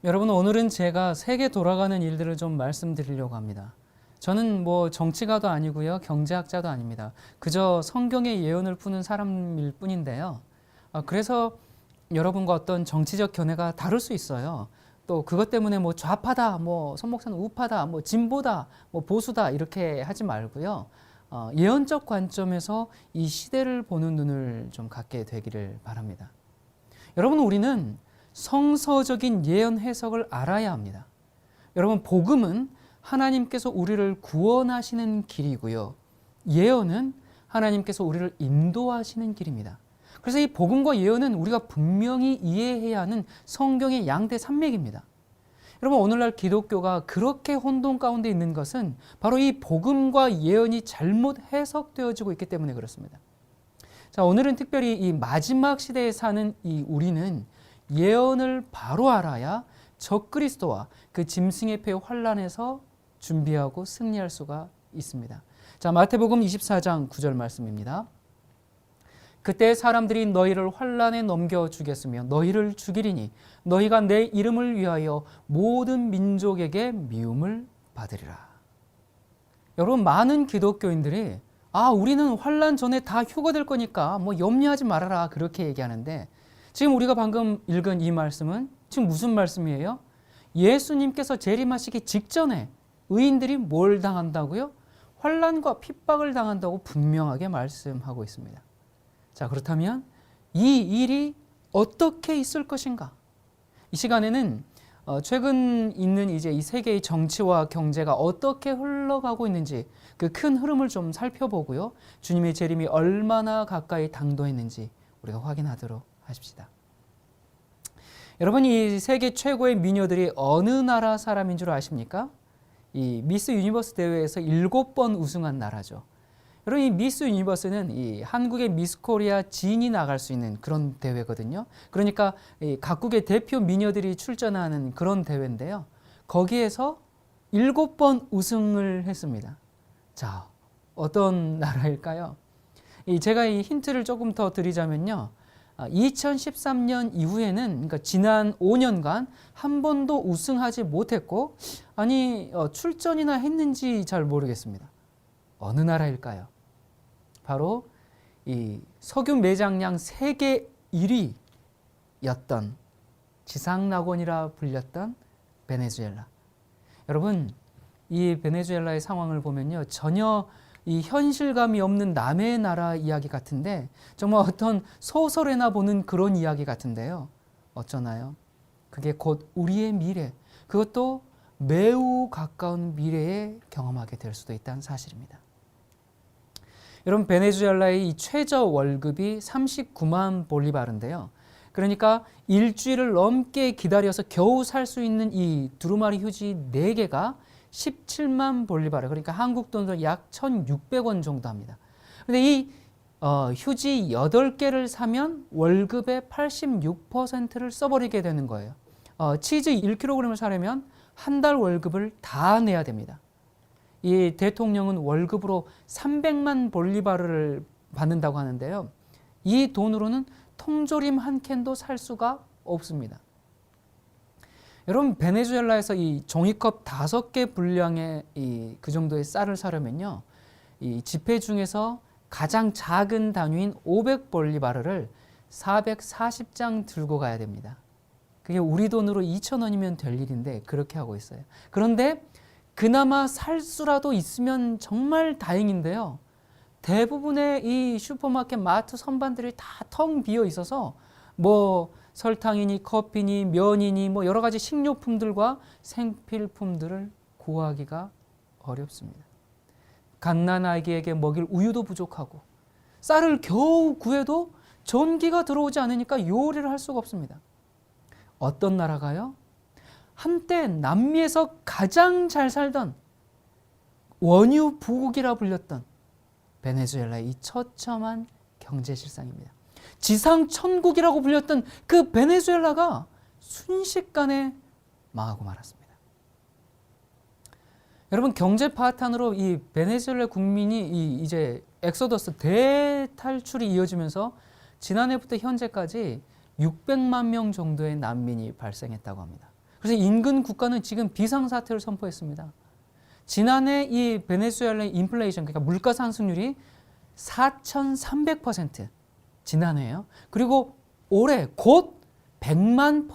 여러분, 오늘은 제가 세계 돌아가는 일들을 좀 말씀드리려고 합니다. 저는 뭐 정치가도 아니고요, 경제학자도 아닙니다. 그저 성경의 예언을 푸는 사람일 뿐인데요. 그래서 여러분과 어떤 정치적 견해가 다를 수 있어요. 또 그것 때문에 뭐 좌파다, 뭐 손목사는 우파다, 뭐 진보다, 뭐 보수다 이렇게 하지 말고요. 예언적 관점에서 이 시대를 보는 눈을 좀 갖게 되기를 바랍니다. 여러분, 우리는 성서적인 예언 해석을 알아야 합니다. 여러분, 복음은 하나님께서 우리를 구원하시는 길이고요. 예언은 하나님께서 우리를 인도하시는 길입니다. 그래서 이 복음과 예언은 우리가 분명히 이해해야 하는 성경의 양대 산맥입니다. 여러분, 오늘날 기독교가 그렇게 혼돈 가운데 있는 것은 바로 이 복음과 예언이 잘못 해석되어지고 있기 때문에 그렇습니다. 자, 오늘은 특별히 이 마지막 시대에 사는 이 우리는 예언을 바로 알아야 적그리스도와 그 짐승의 패의 환란에서 준비하고 승리할 수가 있습니다. 자, 마태복음 24장 9절 말씀입니다. 그때 사람들이 너희를 환란에 넘겨 주겠으며 너희를 죽이리니 너희가 내 이름을 위하여 모든 민족에게 미움을 받으리라. 여러분, 많은 기독교인들이 우리는 환란 전에 다 휴거될 거니까 뭐 염려하지 말아라 그렇게 얘기하는데, 지금 우리가 방금 읽은 이 말씀은 지금 무슨 말씀이에요? 예수님께서 재림하시기 직전에 의인들이 뭘 당한다고요? 환란과 핍박을 당한다고 분명하게 말씀하고 있습니다. 자, 그렇다면 이 일이 어떻게 있을 것인가? 이 시간에는 최근 있는 이제 이 세계의 정치와 경제가 어떻게 흘러가고 있는지 그 큰 흐름을 좀 살펴보고요. 주님의 재림이 얼마나 가까이 당도했는지 우리가 확인하도록 하십시다. 여러분, 이 세계 최고의 미녀들이 어느 나라 사람인 줄 아십니까? 이 미스 유니버스 대회에서 7번 우승한 나라죠. 여러분, 이 미스 유니버스는 이 한국의 미스 코리아 진이 나갈 수 있는 그런 대회거든요. 그러니까 이 각국의 대표 미녀들이 출전하는 그런 대회인데요. 거기에서 7번 우승을 했습니다. 자, 어떤 나라일까요? 제가 이 힌트를 조금 더 드리자면요. 2013년 이후에는, 그러니까 지난 5년간 한 번도 우승하지 못했고, 출전이나 했는지 잘 모르겠습니다. 어느 나라일까요? 바로 이 석유 매장량 세계 1위였던 지상낙원이라 불렸던 베네수엘라. 여러분, 이 베네수엘라의 상황을 보면요, 전혀 이 현실감이 없는 남의 나라 이야기 같은데, 정말 어떤 소설에나 보는 그런 이야기 같은데요. 어쩌나요? 그게 곧 우리의 미래, 그것도 매우 가까운 미래에 경험하게 될 수도 있다는 사실입니다. 여러분, 베네수엘라의 이 최저 월급이 39만 볼리바르인데요. 그러니까 일주일을 넘게 기다려서 겨우 살 수 있는 이 두루마리 휴지 4개가 17만 볼리바르, 그러니까 한국 돈으로 약 1,600원 정도 합니다. 그런데 이 휴지 8개를 사면 월급의 86%를 써버리게 되는 거예요. 치즈 1kg을 사려면 한 달 월급을 다 내야 됩니다. 이 대통령은 월급으로 300만 볼리바르를 받는다고 하는데요. 이 돈으로는 통조림 한 캔도 살 수가 없습니다. 여러분, 베네수엘라에서 이 종이컵 5개 분량의 그 정도의 쌀을 사려면요, 이 지폐 중에서 가장 작은 단위인 500볼리바르를 440장 들고 가야 됩니다. 그게 우리 돈으로 2,000원이면 될 일인데 그렇게 하고 있어요. 그런데 그나마 살 수라도 있으면 정말 다행인데요. 대부분의 이 슈퍼마켓 마트 선반들이 다 텅 비어 있어서 뭐 설탕이니 커피니 면이니 뭐 여러 가지 식료품들과 생필품들을 구하기가 어렵습니다. 갓난아기에게 먹일 우유도 부족하고, 쌀을 겨우 구해도 전기가 들어오지 않으니까 요리를 할 수가 없습니다. 어떤 나라가요? 한때 남미에서 가장 잘 살던 원유 부국이라 불렸던 베네수엘라의 이 처참한 경제 실상입니다. 지상 천국이라고 불렸던 그 베네수엘라가 순식간에 망하고 말았습니다. 여러분 경제 파탄으로 이 베네수엘라 국민이 이제 엑소더스 대탈출이 이어지면서 지난해부터 현재까지 600만 명 정도의 난민이 발생했다고 합니다. 그래서 인근 국가는 지금 비상사태를 선포했습니다. 지난해 이 베네수엘라의 인플레이션, 그러니까 물가 상승률이 4,300% 지난해예요. 그리고 올해 곧 100만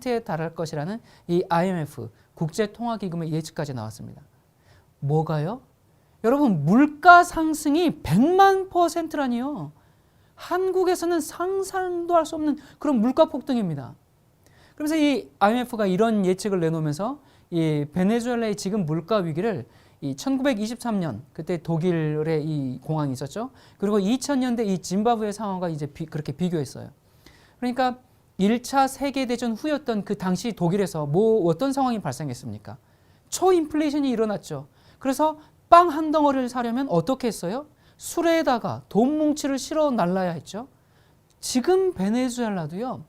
%에 달할 것이라는 이 IMF 국제통화기금의 예측까지 나왔습니다. 뭐가요? 여러분 물가 상승이 100만 %라니요. 한국에서는 상상도 할 수 없는 그런 물가 폭등입니다. 그래서 이 IMF가 이런 예측을 내놓으면서 이 베네수엘라의 지금 물가 위기를 이 1923년 그때 독일의 이 공황이 있었죠. 그리고 2000년대 이 짐바브웨 상황과 이제 그렇게 비교했어요. 그러니까 1차 세계대전 후였던 그 당시 독일에서 어떤 상황이 발생했습니까? 초인플레이션이 일어났죠. 그래서 빵 한 덩어리를 사려면 어떻게 했어요? 수레에다가 돈 뭉치를 실어 날라야 했죠. 지금 베네수엘라도요.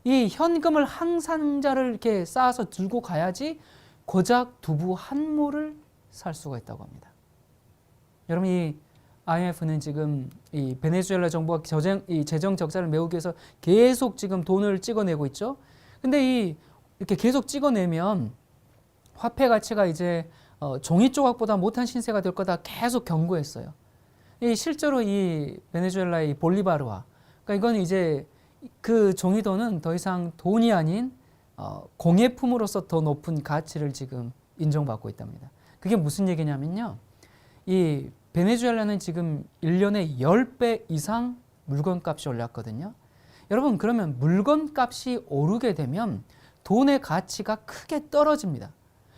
이 현금을 한 상자를 이렇게 쌓아서 들고 가야지 고작 두부 한 모를 살 수가 있다고 합니다. 여러분 이 IMF는 지금 이 베네수엘라 정부가 이 재정 적자를 메우기 위해서 계속 지금 돈을 찍어내고 있죠. 근데 이렇게 계속 찍어내면 화폐 가치가 이제 종이 조각보다 못한 신세가 될 거다 계속 경고했어요. 실제로 이 베네수엘라의 볼리바르화, 그러니까 이건 이제 그 종이돈은 더 이상 돈이 아닌 공예품으로서 더 높은 가치를 지금 인정받고 있답니다. 그게 무슨 얘기냐면요. 이 베네수엘라는 지금 1년에 10배 이상 물건값이 올랐거든요. 여러분 그러면 물건값이 오르게 되면 돈의 가치가 크게 떨어집니다.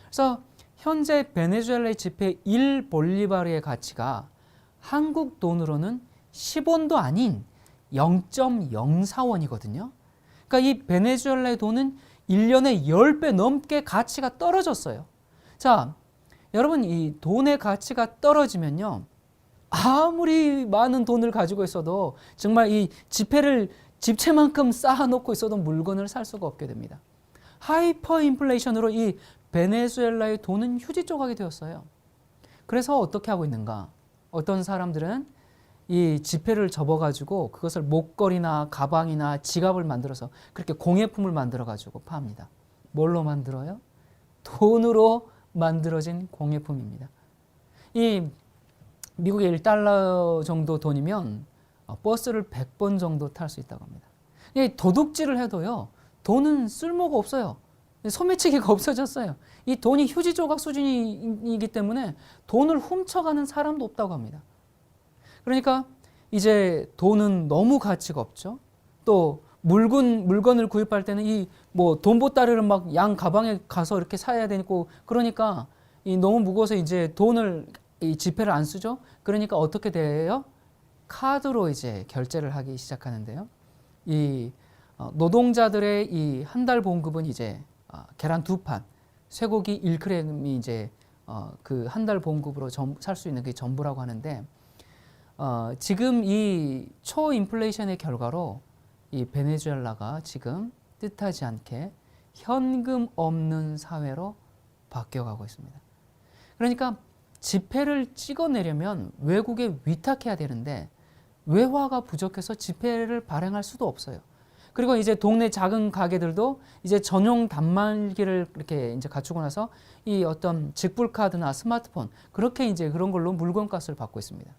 그래서 현재 베네수엘라의 지폐 1볼리바르의 가치가 한국 돈으로는 10원도 아닌 0.04원이거든요. 그러니까 이 베네수엘라의 돈은 1년에 10배 넘게 가치가 떨어졌어요. 자, 여러분 이 돈의 가치가 떨어지면요. 아무리 많은 돈을 가지고 있어도 정말 이 지폐만큼 쌓아놓고 있어도 물건을 살 수가 없게 됩니다. 하이퍼 인플레이션으로 이 베네수엘라의 돈은 휴지 조각이 되었어요. 그래서 어떻게 하고 있는가? 어떤 사람들은 이 지폐를 접어가지고 그것을 목걸이나 가방이나 지갑을 만들어서 그렇게 공예품을 만들어가지고 팝니다. 뭘로 만들어요? 돈으로 만들어진 공예품입니다. 이 미국의 1달러 정도 돈이면 버스를 100번 정도 탈 수 있다고 합니다. 이 도둑질을 해도요, 돈은 쓸모가 없어요. 소매치기가 없어졌어요. 이 돈이 휴지 조각 수준이기 때문에 돈을 훔쳐가는 사람도 없다고 합니다. 그러니까 이제 돈은 너무 가치가 없죠. 또 물건을 구입할 때는 이 뭐 돈 보따리를 막 양 가방에 가서 이렇게 사야 되고 그러니까 이 너무 무거워서 이제 돈을 이 지폐를 안 쓰죠. 그러니까 어떻게 돼요? 카드로 이제 결제를 하기 시작하는데요. 이 노동자들의 이 한 달 봉급은 이제 계란 2판, 쇠고기 1g이 이제 그 한 달 봉급으로 살 수 있는 게 전부라고 하는데 지금 이 초인플레이션의 결과로 이 베네수엘라가 지금 뜻하지 않게 현금 없는 사회로 바뀌어가고 있습니다. 그러니까 지폐를 찍어내려면 외국에 위탁해야 되는데 외화가 부족해서 지폐를 발행할 수도 없어요. 그리고 이제 동네 작은 가게들도 이제 전용 단말기를 이렇게 이제 갖추고 나서 이 어떤 직불카드나 스마트폰 그렇게 이제 그런 걸로 물건값을 받고 있습니다.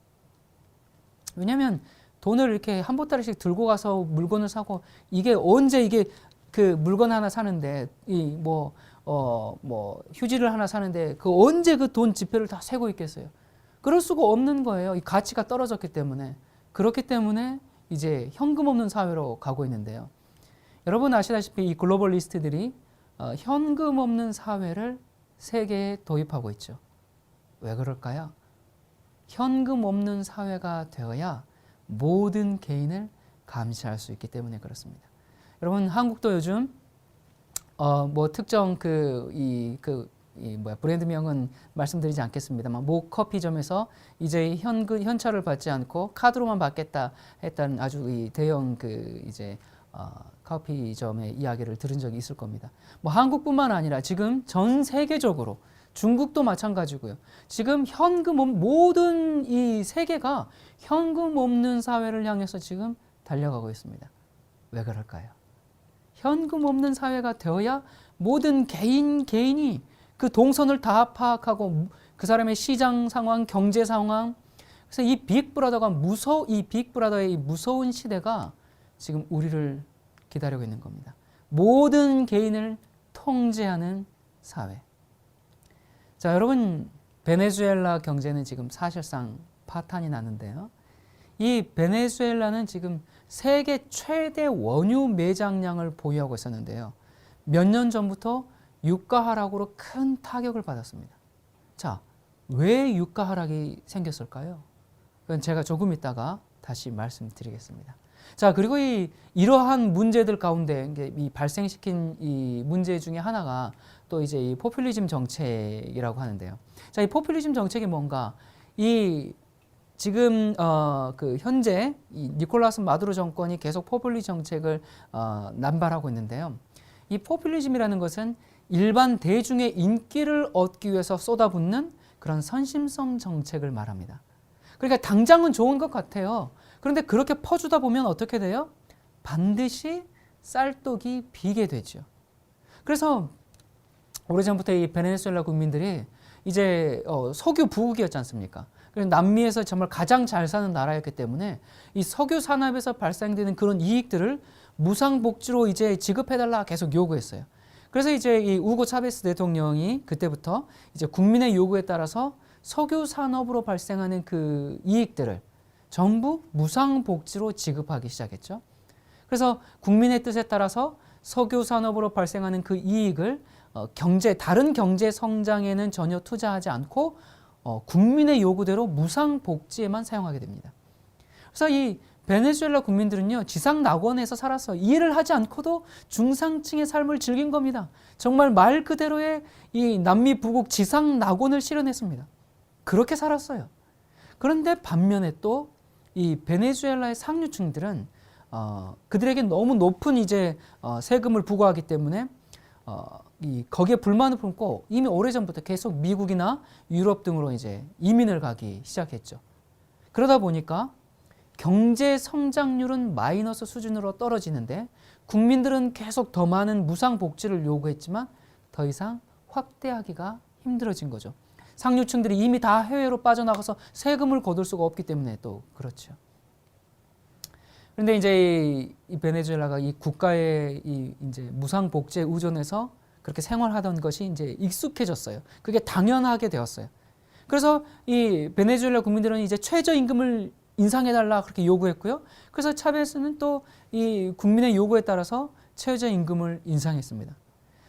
왜냐하면 돈을 이렇게 한 보따리씩 들고 가서 물건을 사고 이게 언제 이게 그 물건 하나 사는데 이 뭐 휴지를 하나 사는데 그 언제 그 돈 지폐를 다 세고 있겠어요. 그럴 수가 없는 거예요. 이 가치가 떨어졌기 때문에. 그렇기 때문에 이제 현금 없는 사회로 가고 있는데요. 여러분 아시다시피 이 글로벌리스트들이 현금 없는 사회를 세계에 도입하고 있죠. 왜 그럴까요? 현금 없는 사회가 되어야 모든 개인을 감시할 수 있기 때문에 그렇습니다. 여러분 한국도 요즘 뭐 특정 브랜드명은 말씀드리지 않겠습니다만 모 커피점에서 이제 현찰을 받지 않고 카드로만 받겠다 했다는 아주 이 대형 커피점의 이야기를 들은 적이 있을 겁니다. 뭐 한국뿐만 아니라 지금 전 세계적으로 중국도 마찬가지고요. 지금 모든 이 세계가 현금 없는 사회를 향해서 지금 달려가고 있습니다. 왜 그럴까요? 현금 없는 사회가 되어야 모든 개인이 그 동선을 다 파악하고 그 사람의 시장 상황, 경제 상황. 그래서 이 빅브라더의 이 무서운 시대가 지금 우리를 기다리고 있는 겁니다. 모든 개인을 통제하는 사회. 자, 여러분, 베네수엘라 경제는 지금 사실상 파탄이 나는데요. 이 베네수엘라는 지금 세계 최대 원유 매장량을 보유하고 있었는데요. 몇 년 전부터 유가 하락으로 큰 타격을 받았습니다. 자, 왜 유가 하락이 생겼을까요? 그건 제가 조금 있다가 다시 말씀드리겠습니다. 자, 그리고 이러한 문제들 가운데 이 발생시킨 이 문제 중에 하나가 또 이제 이 포퓰리즘 정책이라고 하는데요. 자, 이 포퓰리즘 정책이 뭔가 지금 그 현재 이 니콜라스 마두로 정권이 계속 포퓰리즘 정책을 남발하고 있는데요. 이 포퓰리즘이라는 것은 일반 대중의 인기를 얻기 위해서 쏟아붓는 그런 선심성 정책을 말합니다. 그러니까 당장은 좋은 것 같아요. 그런데 그렇게 퍼주다 보면 어떻게 돼요? 반드시 쌀떡이 비게 되죠. 그래서 오래전부터 이 베네수엘라 국민들이 이제 석유 부국이었지 않습니까? 남미에서 정말 가장 잘 사는 나라였기 때문에 이 석유 산업에서 발생되는 그런 이익들을 무상복지로 이제 지급해달라 계속 요구했어요. 그래서 이제 이 우고 차베스 대통령이 그때부터 이제 국민의 요구에 따라서 석유 산업으로 발생하는 그 이익들을 전부 무상복지로 지급하기 시작했죠. 그래서 국민의 뜻에 따라서 석유 산업으로 발생하는 그 이익을 다른 경제 성장에는 전혀 투자하지 않고 국민의 요구대로 무상복지에만 사용하게 됩니다. 그래서 이 베네수엘라 국민들은요, 지상 낙원에서 살아서 일을 하지 않고도 중상층의 삶을 즐긴 겁니다. 정말 말 그대로의 이 남미 부국 지상 낙원을 실현했습니다. 그렇게 살았어요. 그런데 반면에 또 이 베네수엘라의 상류층들은 그들에게 너무 높은 이제 세금을 부과하기 때문에 거기에 불만을 품고 이미 오래전부터 계속 미국이나 유럽 등으로 이제 이민을 가기 시작했죠. 그러다 보니까 경제 성장률은 마이너스 수준으로 떨어지는데 국민들은 계속 더 많은 무상 복지를 요구했지만 더 이상 확대하기가 힘들어진 거죠. 상류층들이 이미 다 해외로 빠져나가서 세금을 거둘 수가 없기 때문에 또 그렇죠. 그런데 이제 이 베네수엘라가 이 국가의 이제 무상 복지에 의존해서 그렇게 생활하던 것이 이제 익숙해졌어요. 그게 당연하게 되었어요. 그래서 이 베네수엘라 국민들은 이제 최저임금을 인상해달라 그렇게 요구했고요. 그래서 차베스는 또 이 국민의 요구에 따라서 최저임금을 인상했습니다.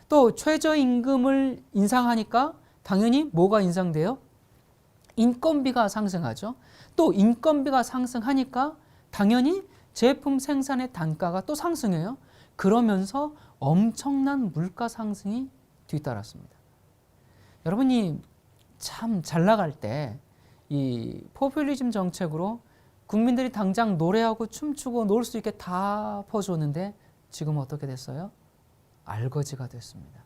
또 최저임금을 인상하니까 당연히 뭐가 인상돼요? 인건비가 상승하죠. 또 인건비가 상승하니까 당연히 제품 생산의 단가가 또 상승해요. 그러면서 엄청난 물가 상승이 뒤따랐습니다. 여러분이 참 잘 나갈 때 이 포퓰리즘 정책으로 국민들이 당장 노래하고 춤추고 놀 수 있게 다 퍼주었는데 지금 어떻게 됐어요? 알거지가 됐습니다.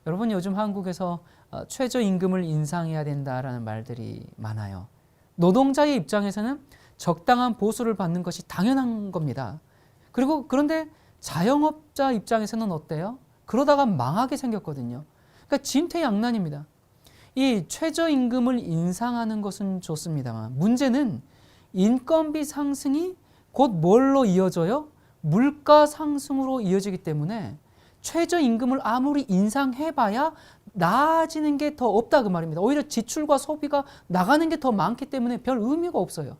여러분 요즘 한국에서 최저임금을 인상해야 된다라는 말들이 많아요. 노동자의 입장에서는 적당한 보수를 받는 것이 당연한 겁니다. 그런데 자영업자 입장에서는 어때요? 그러다가 망하게 생겼거든요. 그러니까 진퇴양난입니다. 이 최저임금을 인상하는 것은 좋습니다만 문제는 인건비 상승이 곧 뭘로 이어져요? 물가 상승으로 이어지기 때문에 최저임금을 아무리 인상해봐야 나아지는 게 더 없다 그 말입니다. 오히려 지출과 소비가 나가는 게 더 많기 때문에 별 의미가 없어요.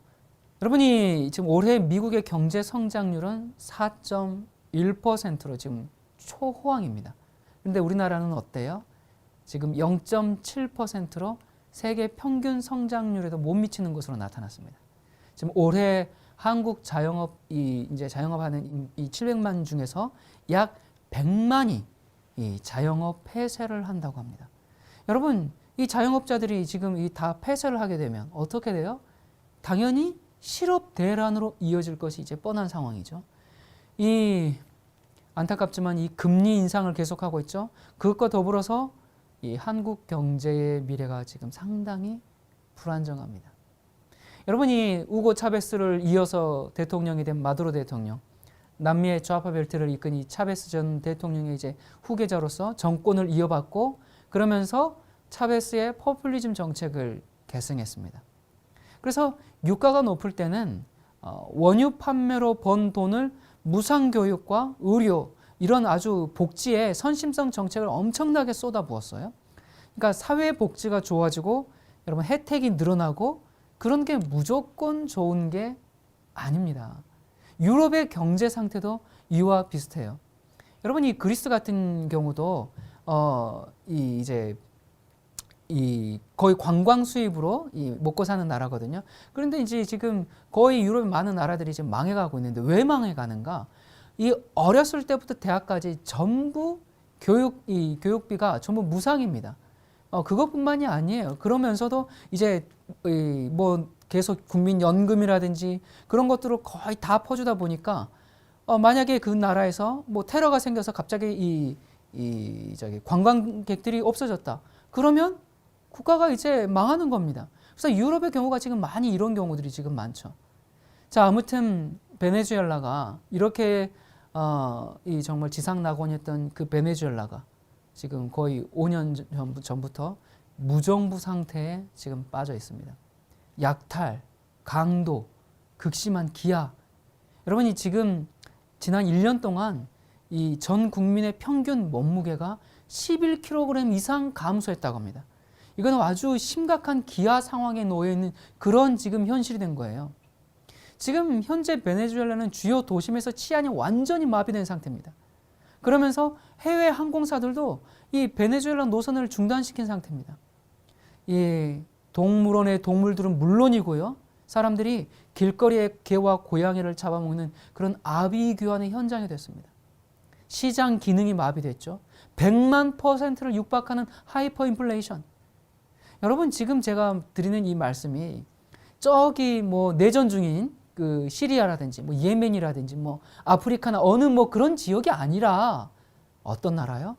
여러분이 지금 올해 미국의 경제 성장률은 4.1%로 지금 초호황입니다. 그런데 우리나라는 어때요? 지금 0.7%로 세계 평균 성장률에도 못 미치는 것으로 나타났습니다. 지금 올해 한국 이제 자영업하는 이 700만 중에서 약 100만이 이 자영업 폐쇄를 한다고 합니다. 여러분, 이 자영업자들이 지금 다 폐쇄를 하게 되면 어떻게 돼요? 당연히 실업 대란으로 이어질 것이 이제 뻔한 상황이죠. 안타깝지만 이 금리 인상을 계속하고 있죠. 그것과 더불어서 이 한국 경제의 미래가 지금 상당히 불안정합니다. 여러분이 우고 차베스를 이어서 대통령이 된 마두로 대통령, 남미의 좌파 벨트를 이끈 이 차베스 전 대통령의 이제 후계자로서 정권을 이어받고 그러면서 차베스의 포퓰리즘 정책을 계승했습니다. 그래서 유가가 높을 때는 원유 판매로 번 돈을 무상교육과 의료 이런 아주 복지에 선심성 정책을 엄청나게 쏟아부었어요. 그러니까 사회복지가 좋아지고 여러분 혜택이 늘어나고 그런 게 무조건 좋은 게 아닙니다. 유럽의 경제 상태도 이와 비슷해요. 여러분 이 그리스 같은 경우도 거의 관광 수입으로 먹고 사는 나라거든요. 그런데 이제 지금 거의 유럽의 많은 나라들이 지금 망해가고 있는데 왜 망해가는가? 이 어렸을 때부터 대학까지 전부 교육비가 전부 무상입니다. 그것뿐만이 아니에요. 그러면서도 이제 뭐 계속 국민연금이라든지 그런 것들을 거의 다 퍼주다 보니까 만약에 그 나라에서 뭐 테러가 생겨서 갑자기 관광객들이 없어졌다. 그러면 국가가 이제 망하는 겁니다. 그래서 유럽의 경우가 지금 많이 이런 경우들이 지금 많죠. 자, 아무튼 베네수엘라가 이렇게 정말 지상낙원이었던 그 베네수엘라가 지금 거의 5년 전부터 무정부 상태에 지금 빠져 있습니다. 약탈, 강도, 극심한 기아. 여러분이 지금 지난 1년 동안 이 전 국민의 평균 몸무게가 11kg 이상 감소했다고 합니다. 이건 아주 심각한 기아 상황에 놓여 있는 그런 지금 현실이 된 거예요. 지금 현재 베네수엘라는 주요 도심에서 치안이 완전히 마비된 상태입니다. 그러면서 해외 항공사들도 이 베네수엘라 노선을 중단시킨 상태입니다. 이 동물원의 동물들은 물론이고요. 사람들이 길거리에 개와 고양이를 잡아먹는 그런 아비규환의 현장이 됐습니다. 시장 기능이 마비됐죠. 100만 %를 육박하는 하이퍼 인플레이션. 여러분 지금 제가 드리는 이 말씀이 저기 뭐 내전 중인 그 시리아라든지 뭐 예멘이라든지 뭐 아프리카나 어느 뭐 그런 지역이 아니라 어떤 나라요?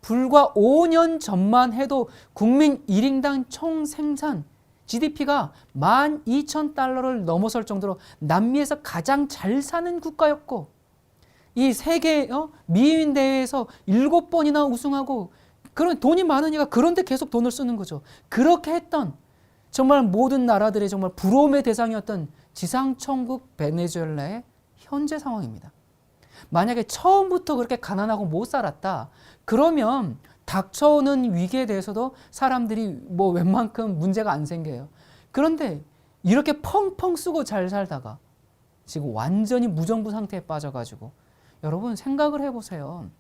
불과 5년 전만 해도 국민 1인당 총 생산 GDP가 12,000달러를 넘어설 정도로 남미에서 가장 잘 사는 국가였고 이 세계 미인 대회에서 7번이나 우승하고 그런 돈이 많으니까 그런데 계속 돈을 쓰는 거죠. 그렇게 했던 정말 모든 나라들의 정말 부러움의 대상이었던 지상천국 베네수엘라의 현재 상황입니다. 만약에 처음부터 그렇게 가난하고 못 살았다. 그러면 닥쳐오는 위기에 대해서도 사람들이 뭐 웬만큼 문제가 안 생겨요. 그런데 이렇게 펑펑 쓰고 잘 살다가 지금 완전히 무정부 상태에 빠져가지고 여러분 생각을 해보세요.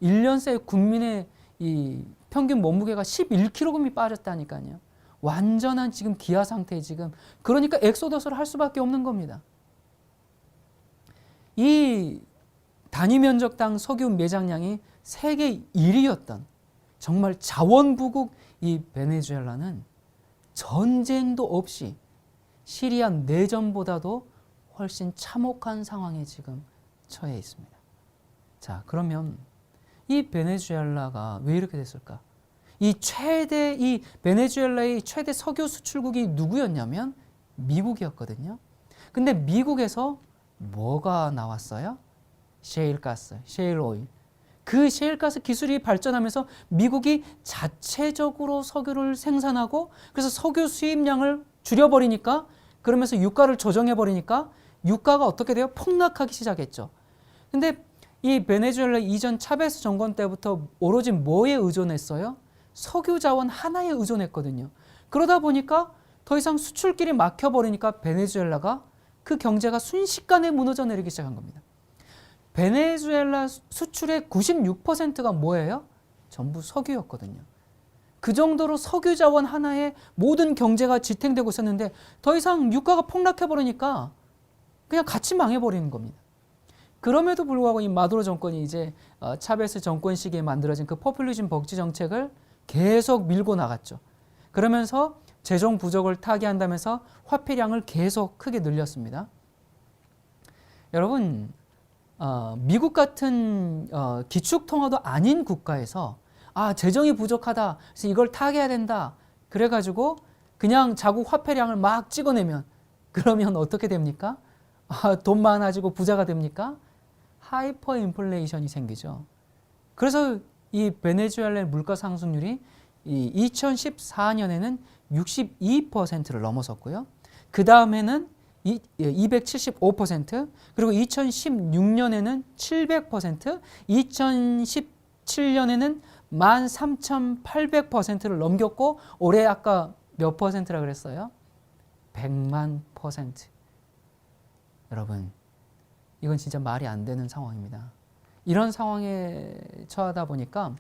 1년 새 국민의 이 평균 몸무게가 11kg이 빠졌다니까요. 완전한 지금 기아 상태에 지금 그러니까 엑소더스를 할 수밖에 없는 겁니다. 이 단위 면적당 석유 매장량이 세계 1위였던 정말 자원부국 이 베네수엘라는 전쟁도 없이 시리아 내전보다도 훨씬 참혹한 상황에 지금 처해 있습니다. 자, 그러면 이 베네수엘라가 왜 이렇게 됐을까? 이 베네수엘라의 최대 석유 수출국이 누구였냐면 미국이었거든요. 근데 미국에서 뭐가 나왔어요? 셰일가스, 셰일오일. 그 셰일가스 기술이 발전하면서 미국이 자체적으로 석유를 생산하고 그래서 석유 수입량을 줄여버리니까 그러면서 유가를 조정해버리니까 유가가 어떻게 돼요? 폭락하기 시작했죠. 근데 이 베네수엘라 이전 차베스 정권 때부터 오로지 뭐에 의존했어요? 석유 자원 하나에 의존했거든요. 그러다 보니까 더 이상 수출길이 막혀버리니까 베네수엘라가 그 경제가 순식간에 무너져 내리기 시작한 겁니다. 베네수엘라 수출의 96%가 뭐예요? 전부 석유였거든요. 그 정도로 석유 자원 하나에 모든 경제가 지탱되고 있었는데 더 이상 유가가 폭락해버리니까 그냥 같이 망해버리는 겁니다. 그럼에도 불구하고 이 마두로 정권이 이제 차베스 정권 시기에 만들어진 그 포퓰리즘 복지 정책을 계속 밀고 나갔죠. 그러면서 재정 부족을 타개한다면서 화폐량을 계속 크게 늘렸습니다. 여러분, 미국 같은 기축통화도 아닌 국가에서 아, 재정이 부족하다. 그래서 이걸 타개해야 된다. 그래가지고 그냥 자국 화폐량을 막 찍어내면 그러면 어떻게 됩니까? 아, 돈 많아지고 부자가 됩니까? 하이퍼 인플레이션이 생기죠. 그래서 이 베네수엘라의 물가 상승률이 이 2014년에는 62%를 넘어섰고요. 그 다음에는 275%, 그리고 2016년에는 700%, 2017년에는 13,800%를 넘겼고 올해 아까 몇 퍼센트라 그랬어요? 100만%. 여러분, 이건 진짜 말이 안 되는 상황입니다. 이런 상황에 처하다 보니까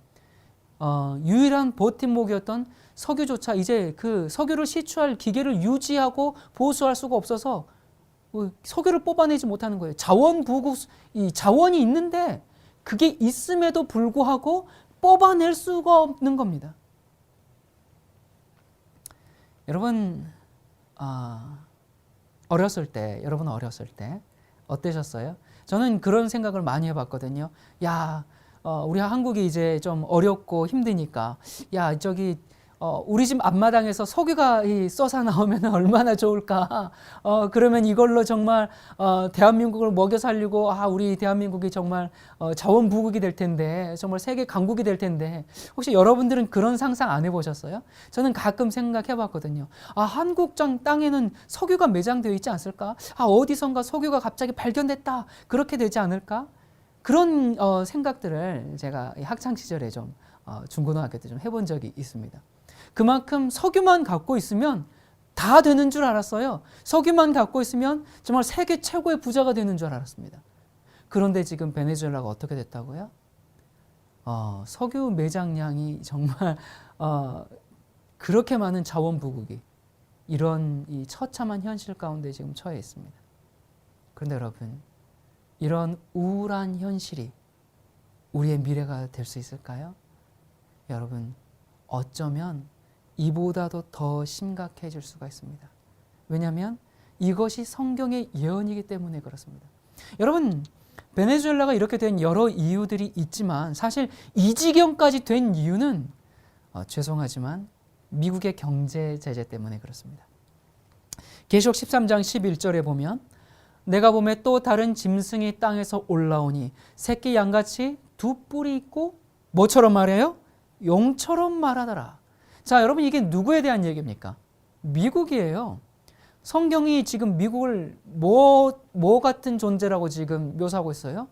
유일한 버팀목이었던 석유조차 이제 그 석유를 시추할 기계를 유지하고 보수할 수가 없어서 석유를 뽑아내지 못하는 거예요. 이 자원이 있는데 그게 있음에도 불구하고 뽑아낼 수가 없는 겁니다. 여러분, 여러분 어렸을 때 어떠셨어요? 저는 그런 생각을 많이 해봤거든요. 야, 우리 한국이 이제 좀 어렵고 힘드니까, 야, 우리 집 앞마당에서 석유가 쏟아 나오면 얼마나 좋을까. 그러면 이걸로 정말 대한민국을 먹여 살리고, 우리 대한민국이 정말 자원부국이 될 텐데, 정말 세계 강국이 될 텐데, 혹시 여러분들은 그런 상상 안 해보셨어요? 저는 가끔 생각해 봤거든요. 한국 땅에는 석유가 매장되어 있지 않을까? 어디선가 석유가 갑자기 발견됐다. 그렇게 되지 않을까? 그런 생각들을 제가 학창 시절에 좀 중고등학교 때 좀 해본 적이 있습니다. 그만큼 석유만 갖고 있으면 다 되는 줄 알았어요. 석유만 갖고 있으면 정말 세계 최고의 부자가 되는 줄 알았습니다. 그런데 지금 베네수엘라가 어떻게 됐다고요? 석유 매장량이 정말 그렇게 많은 자원부국이 이런 이 처참한 현실 가운데 지금 처해 있습니다. 그런데 여러분, 이런 우울한 현실이 우리의 미래가 될 수 있을까요? 여러분, 어쩌면 이보다도 더 심각해질 수가 있습니다. 왜냐하면 이것이 성경의 예언이기 때문에 그렇습니다. 여러분, 베네수엘라가 이렇게 된 여러 이유들이 있지만 사실 이 지경까지 된 이유는 죄송하지만 미국의 경제 제재 때문에 그렇습니다. 계시록 13장 11절에 보면 내가 보매 또 다른 짐승이 땅에서 올라오니 새끼 양같이 두 뿔이 있고 뭐처럼 말해요? 용처럼 말하더라. 자, 여러분, 이게 누구에 대한 얘기입니까? 미국이에요. 성경이 지금 미국을 뭐 같은 존재라고 지금 묘사하고 있어요?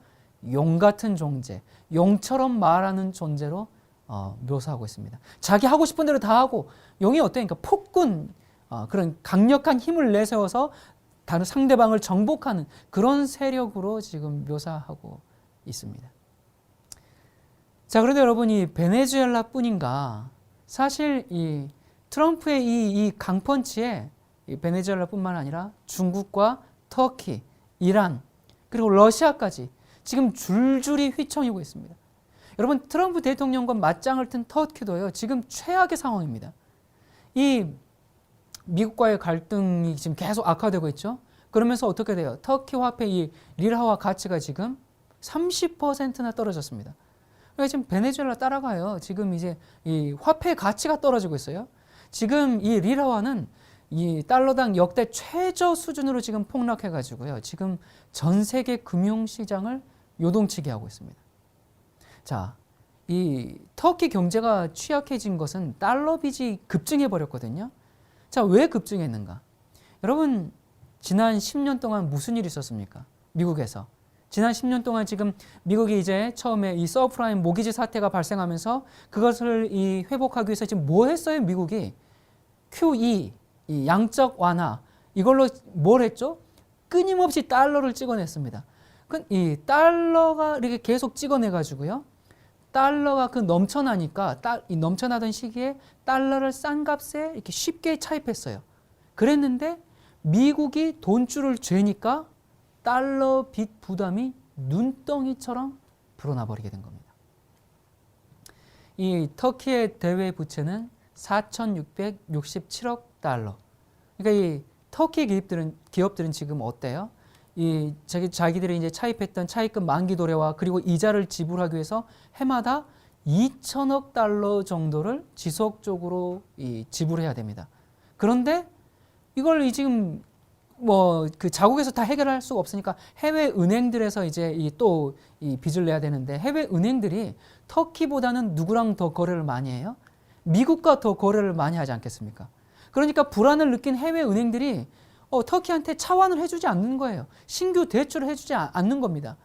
용 같은 존재, 용처럼 말하는 존재로 묘사하고 있습니다. 자기 하고 싶은 대로 다 하고, 용이 어때니까 폭군, 그런 강력한 힘을 내세워서 다른 상대방을 정복하는 그런 세력으로 지금 묘사하고 있습니다. 자, 그런데 여러분, 이 베네수엘라 뿐인가? 사실 이 트럼프의 이 강펀치에 이 베네수엘라뿐만 아니라 중국과 터키, 이란, 그리고 러시아까지 지금 줄줄이 휘청이고 있습니다. 여러분, 트럼프 대통령과 맞짱을 튼 터키도요, 지금 최악의 상황입니다. 이 미국과의 갈등이 지금 계속 악화되고 있죠. 그러면서 어떻게 돼요? 터키 화폐 이 리라화 가치가 지금 30%나 떨어졌습니다. 그러니까 지금 베네수엘라 따라가요. 지금 이제 이 화폐 가치가 떨어지고 있어요. 지금 이 리라화는 이 달러당 역대 최저 수준으로 지금 폭락해가지고요. 지금 전 세계 금융시장을 요동치게 하고 있습니다. 자, 이 터키 경제가 취약해진 것은 달러 빚이 급증해 버렸거든요. 자, 왜 급증했는가? 여러분, 지난 10년 동안 무슨 일이 있었습니까? 미국에서. 지난 10년 동안 지금 미국이 이제 처음에 이 서브프라임 모기지 사태가 발생하면서 그것을 이 회복하기 위해서 지금 뭐 했어요? 미국이 QE, 이 양적 완화, 이걸로 뭘 했죠? 끊임없이 달러를 찍어냈습니다. 이 달러가 이렇게 계속 찍어내가지고요. 달러가 넘쳐나니까 이 넘쳐나던 시기에 달러를 싼 값에 이렇게 쉽게 차입했어요. 그랬는데 미국이 돈줄을 죄니까 달러 빚 부담이 눈덩이처럼 불어나 버리게 된 겁니다. 이 터키의 대외 부채는 4,667억 달러. 그러니까 이 터키 기업들은 지금 어때요? 이 자기들이 이제 차입했던 차입금 만기 도래와 그리고 이자를 지불하기 위해서 해마다 2천억 달러 정도를 지속적으로 지불해야 됩니다. 그런데 이걸 지금 뭐 그 자국에서 다 해결할 수가 없으니까 해외 은행들에서 이제 또 이 빚을 내야 되는데, 해외 은행들이 터키보다는 누구랑 더 거래를 많이 해요? 미국과 더 거래를 많이 하지 않겠습니까? 그러니까 불안을 느낀 해외 은행들이 터키한테 차환을 해주지 않는 거예요. 신규 대출을 해주지 않는 겁니다.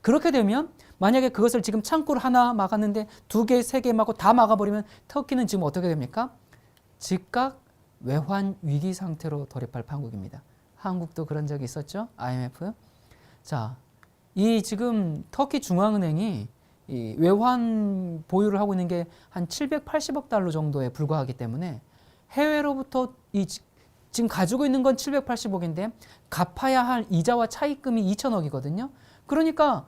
그렇게 되면 만약에 그것을 지금 창구를 하나 막았는데 2개, 3개 막고 다 막아버리면 터키는 지금 어떻게 됩니까? 즉각 외환 위기 상태로 돌입할 판국입니다. 한국도 그런 적이 있었죠. IMF. 자, 이 지금 터키 중앙은행이 이 외환 보유를 하고 있는 게 한 780억 달러 정도에 불과하기 때문에 해외로부터 지금 가지고 있는 건 780억인데 갚아야 할 이자와 차입금이 2천억이거든요. 그러니까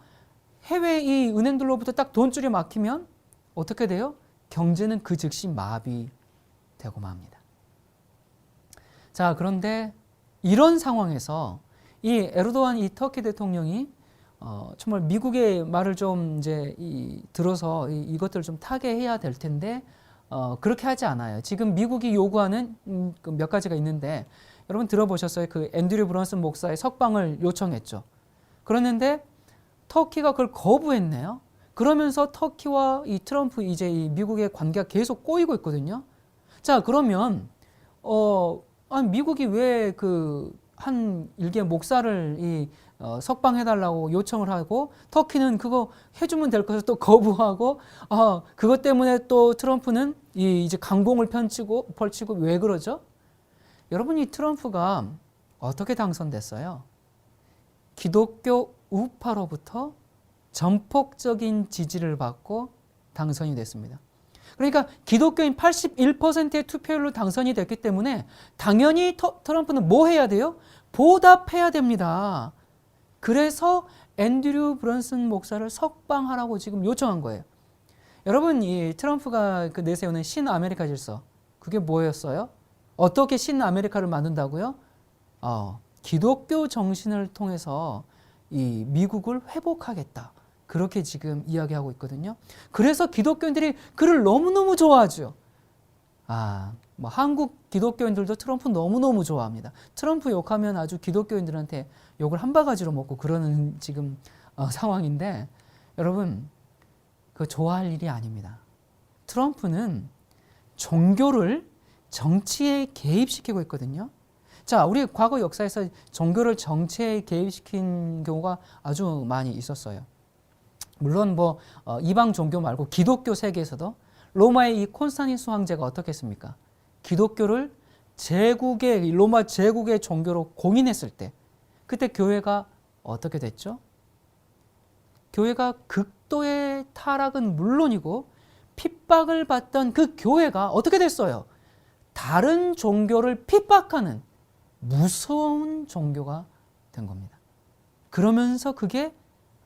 해외 이 은행들로부터 딱 돈줄이 막히면 어떻게 돼요? 경제는 그 즉시 마비되고 맙니다. 자, 그런데 이런 상황에서 이 에르도안 이 터키 대통령이 정말 미국의 말을 좀 이제 들어서 이것들을 좀 타개해야 될 텐데 그렇게 하지 않아요. 지금 미국이 요구하는 몇 가지가 있는데, 여러분 들어보셨어요? 그 앤드류 브런슨 목사의 석방을 요청했죠. 그랬는데 터키가 그걸 거부했네요. 그러면서 터키와 이 트럼프 이제 이 미국의 관계가 계속 꼬이고 있거든요. 자, 그러면 미국이 왜 그 한 일개 목사를 석방해달라고 요청을 하고 터키는 그거 해주면 될 것을 또 거부하고 그것 때문에 또 트럼프는 이제 강공을 펼치고 왜 그러죠? 여러분, 이 트럼프가 어떻게 당선됐어요? 기독교 우파로부터 전폭적인 지지를 받고 당선이 됐습니다. 그러니까 기독교인 81%의 투표율로 당선이 됐기 때문에 당연히 트럼프는 뭐 해야 돼요? 보답해야 됩니다. 그래서 앤드류 브런슨 목사를 석방하라고 지금 요청한 거예요. 여러분, 이 트럼프가 그 내세우는 신아메리카 질서, 그게 뭐였어요? 어떻게 신아메리카를 만든다고요? 기독교 정신을 통해서 이 미국을 회복하겠다. 그렇게 지금 이야기하고 있거든요. 그래서 기독교인들이 그를 너무너무 좋아하죠. 뭐 한국 기독교인들도 트럼프 너무너무 좋아합니다. 트럼프 욕하면 아주 기독교인들한테 욕을 한 바가지로 먹고 그러는 지금 상황인데, 여러분, 그거 좋아할 일이 아닙니다. 트럼프는 종교를 정치에 개입시키고 있거든요. 자, 우리 과거 역사에서 종교를 정치에 개입시킨 경우가 아주 많이 있었어요. 물론 뭐 이방 종교 말고 기독교 세계에서도 로마의 이 콘스탄티누스 황제가 어떻게 했습니까? 기독교를 로마 제국의 종교로 공인했을 때, 그때 교회가 어떻게 됐죠? 교회가 극도의 타락은 물론이고 핍박을 받던 그 교회가 어떻게 됐어요? 다른 종교를 핍박하는 무서운 종교가 된 겁니다. 그러면서 그게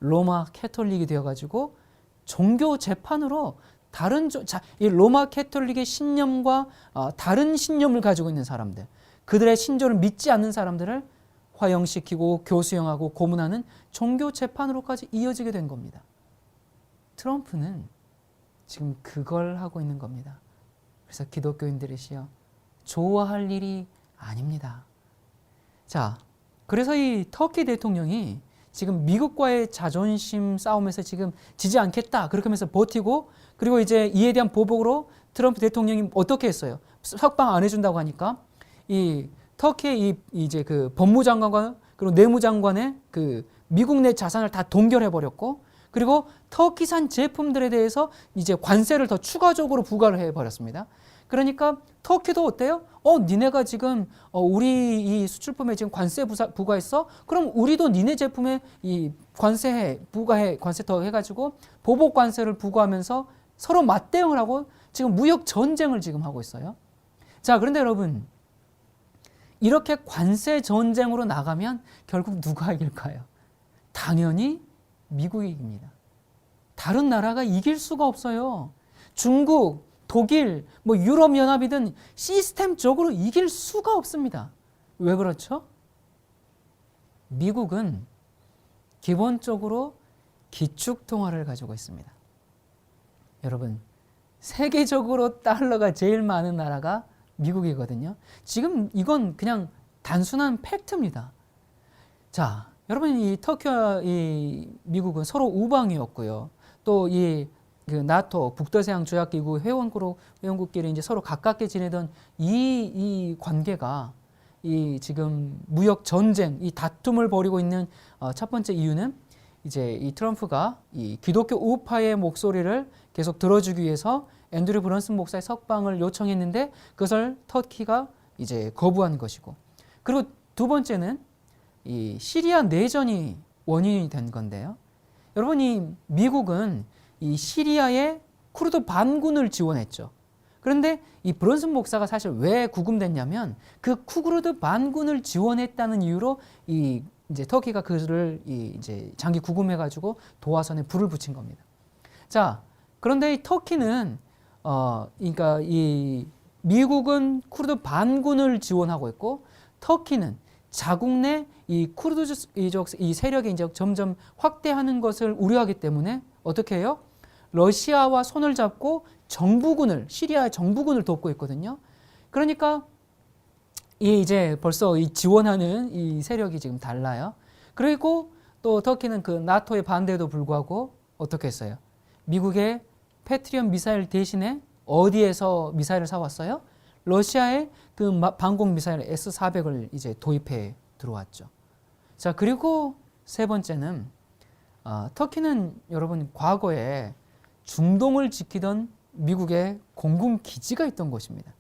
로마 캐톨릭이 되어가지고 종교 재판으로 이 로마 캐톨릭의 신념과 다른 신념을 가지고 있는 사람들, 그들의 신조를 믿지 않는 사람들을 화형시키고 교수형하고 고문하는 종교 재판으로까지 이어지게 된 겁니다. 트럼프는 지금 그걸 하고 있는 겁니다. 그래서 기독교인들이시여, 좋아할 일이 아닙니다. 자, 그래서 이 터키 대통령이 지금 미국과의 자존심 싸움에서 지금 지지 않겠다 그렇게 하면서 버티고, 그리고 이제 이에 대한 보복으로 트럼프 대통령이 어떻게 했어요? 석방 안 해준다고 하니까 이 터키의 이제 그 법무장관과 그리고 내무장관의 그 미국 내 자산을 다 동결해 버렸고, 그리고 터키산 제품들에 대해서 이제 관세를 더 추가적으로 부과를 해 버렸습니다. 그러니까 터키도 어때요? 니네가 지금 우리 이 수출품에 지금 관세 부과했어? 그럼 우리도 니네 제품에 이 부과해, 관세 더 해가지고 보복 관세를 부과하면서 서로 맞대응을 하고 지금 무역 전쟁을 지금 하고 있어요. 자, 그런데 여러분, 이렇게 관세 전쟁으로 나가면 결국 누가 이길까요? 당연히 미국이 이깁니다. 다른 나라가 이길 수가 없어요. 중국, 독일, 뭐 유럽연합이든 시스템적으로 이길 수가 없습니다. 왜 그렇죠? 미국은 기본적으로 기축통화를 가지고 있습니다. 여러분, 세계적으로 달러가 제일 많은 나라가 미국이거든요. 지금 이건 그냥 단순한 팩트입니다. 자, 여러분, 이 터키와 이 미국은 서로 우방이었고요. 또 그 나토 북다서양 조약기구 회원국끼리 이제 서로 가깝게 지내던 이 관계가 이 지금 무역 전쟁, 이 다툼을 벌이고 있는 첫 번째 이유는 이제 이 트럼프가 이 기독교 우파의 목소리를 계속 들어주기 위해서 앤드류 브런슨 목사의 석방을 요청했는데 그것을 터키가 이제 거부한 것이고, 그리고 두 번째는 이 시리아 내전이 원인이 된 건데요. 여러분, 이 미국은 이 시리아의 쿠르드 반군을 지원했죠. 그런데 이 브런슨 목사가 사실 왜 구금됐냐면 그 쿠르드 반군을 지원했다는 이유로 이 이제 터키가 그를 이제 장기 구금해가지고 도화선에 불을 붙인 겁니다. 자, 그런데 이 터키는 그러니까 이 미국은 쿠르드 반군을 지원하고 있고 터키는 자국 내 이 쿠르드족 이 세력이 이제 점점 확대하는 것을 우려하기 때문에 어떻게 해요? 러시아와 손을 잡고 시리아의 정부군을 돕고 있거든요. 그러니까 이제 벌써 이 지원하는 이 세력이 지금 달라요. 그리고 또 터키는 그 나토의 반대에도 불구하고 어떻게 했어요? 미국의 패트리엇 미사일 대신에 어디에서 미사일을 사왔어요? 러시아의 그 방공 미사일 S-400을 이제 도입해 들어왔죠. 자, 그리고 세 번째는 터키는 여러분 과거에 중동을 지키던 미국의 공군 기지가 있던 곳입니다.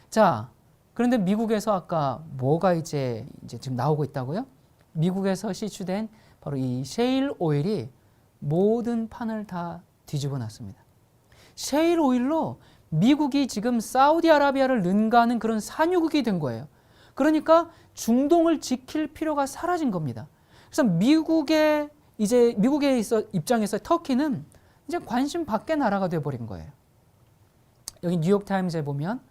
자, 그런데 미국에서 아까 뭐가 이제 지금 나오고 있다고요? 미국에서 시추된 바로 이 셰일 오일이 모든 판을 다 뒤집어 놨습니다. 셰일 오일로 미국이 지금 사우디아라비아를 능가하는 그런 산유국이 된 거예요. 그러니까 중동을 지킬 필요가 사라진 겁니다. 그래서 미국의 입장에서 터키는 이제 관심 밖의 나라가 되어버린 거예요. 여기 뉴욕타임즈에 보면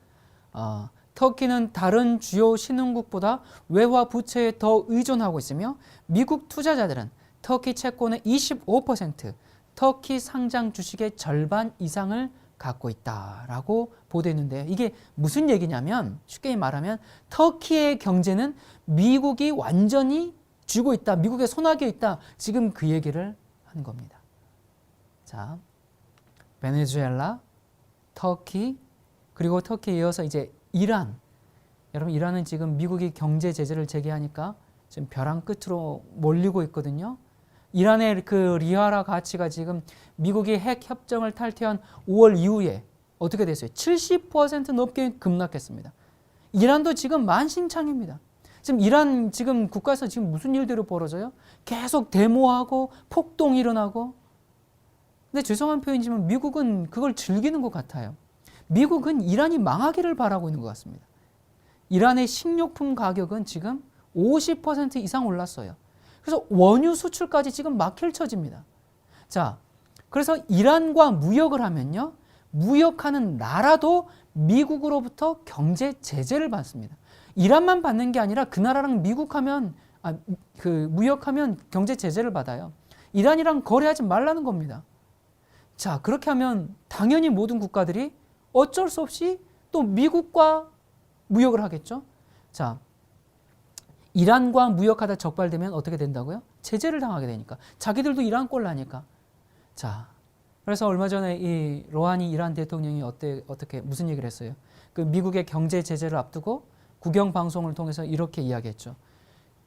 터키는 다른 주요 신흥국보다 외화 부채에 더 의존하고 있으며 미국 투자자들은 터키 채권의 25%, 터키 상장 주식의 절반 이상을 갖고 있다라고 보도했는데 이게 무슨 얘기냐면 쉽게 말하면 터키의 경제는 미국이 완전히 쥐고 있다. 미국의 손아귀에 있다. 지금 그 얘기를 한 겁니다. 자, 베네수엘라, 터키, 그리고 터키에 이어서 이제 이란. 여러분, 이란은 지금 미국이 경제 제재를 재개하니까 지금 벼랑 끝으로 몰리고 있거든요. 이란의 그 리아라 가치가 지금 미국이 핵 협정을 탈퇴한 5월 이후에 어떻게 됐어요? 70% 넘게 급락했습니다. 이란도 지금 만신창입니다. 지금 이란 지금 국가에서 지금 무슨 일들이 벌어져요? 계속 데모하고 폭동이 일어나고. 근데 죄송한 표현이지만 미국은 그걸 즐기는 것 같아요. 미국은 이란이 망하기를 바라고 있는 것 같습니다. 이란의 식료품 가격은 지금 50% 이상 올랐어요. 그래서 원유 수출까지 지금 막힐 처지입니다. 자, 그래서 이란과 무역을 하면요, 무역하는 나라도 미국으로부터 경제 제재를 받습니다. 이란만 받는 게 아니라 그 나라랑 무역하면 경제 제재를 받아요. 이란이랑 거래하지 말라는 겁니다. 자, 그렇게 하면 당연히 모든 국가들이 어쩔 수 없이 또 미국과 무역을 하겠죠. 자, 이란과 무역하다 적발되면 어떻게 된다고요? 제재를 당하게 되니까. 자기들도 이란 꼴 나니까. 자, 그래서 얼마 전에 이 로하니 이란 대통령이 어떻게 무슨 얘기를 했어요? 그 미국의 경제 제재를 앞두고 국영 방송을 통해서 이렇게 이야기했죠.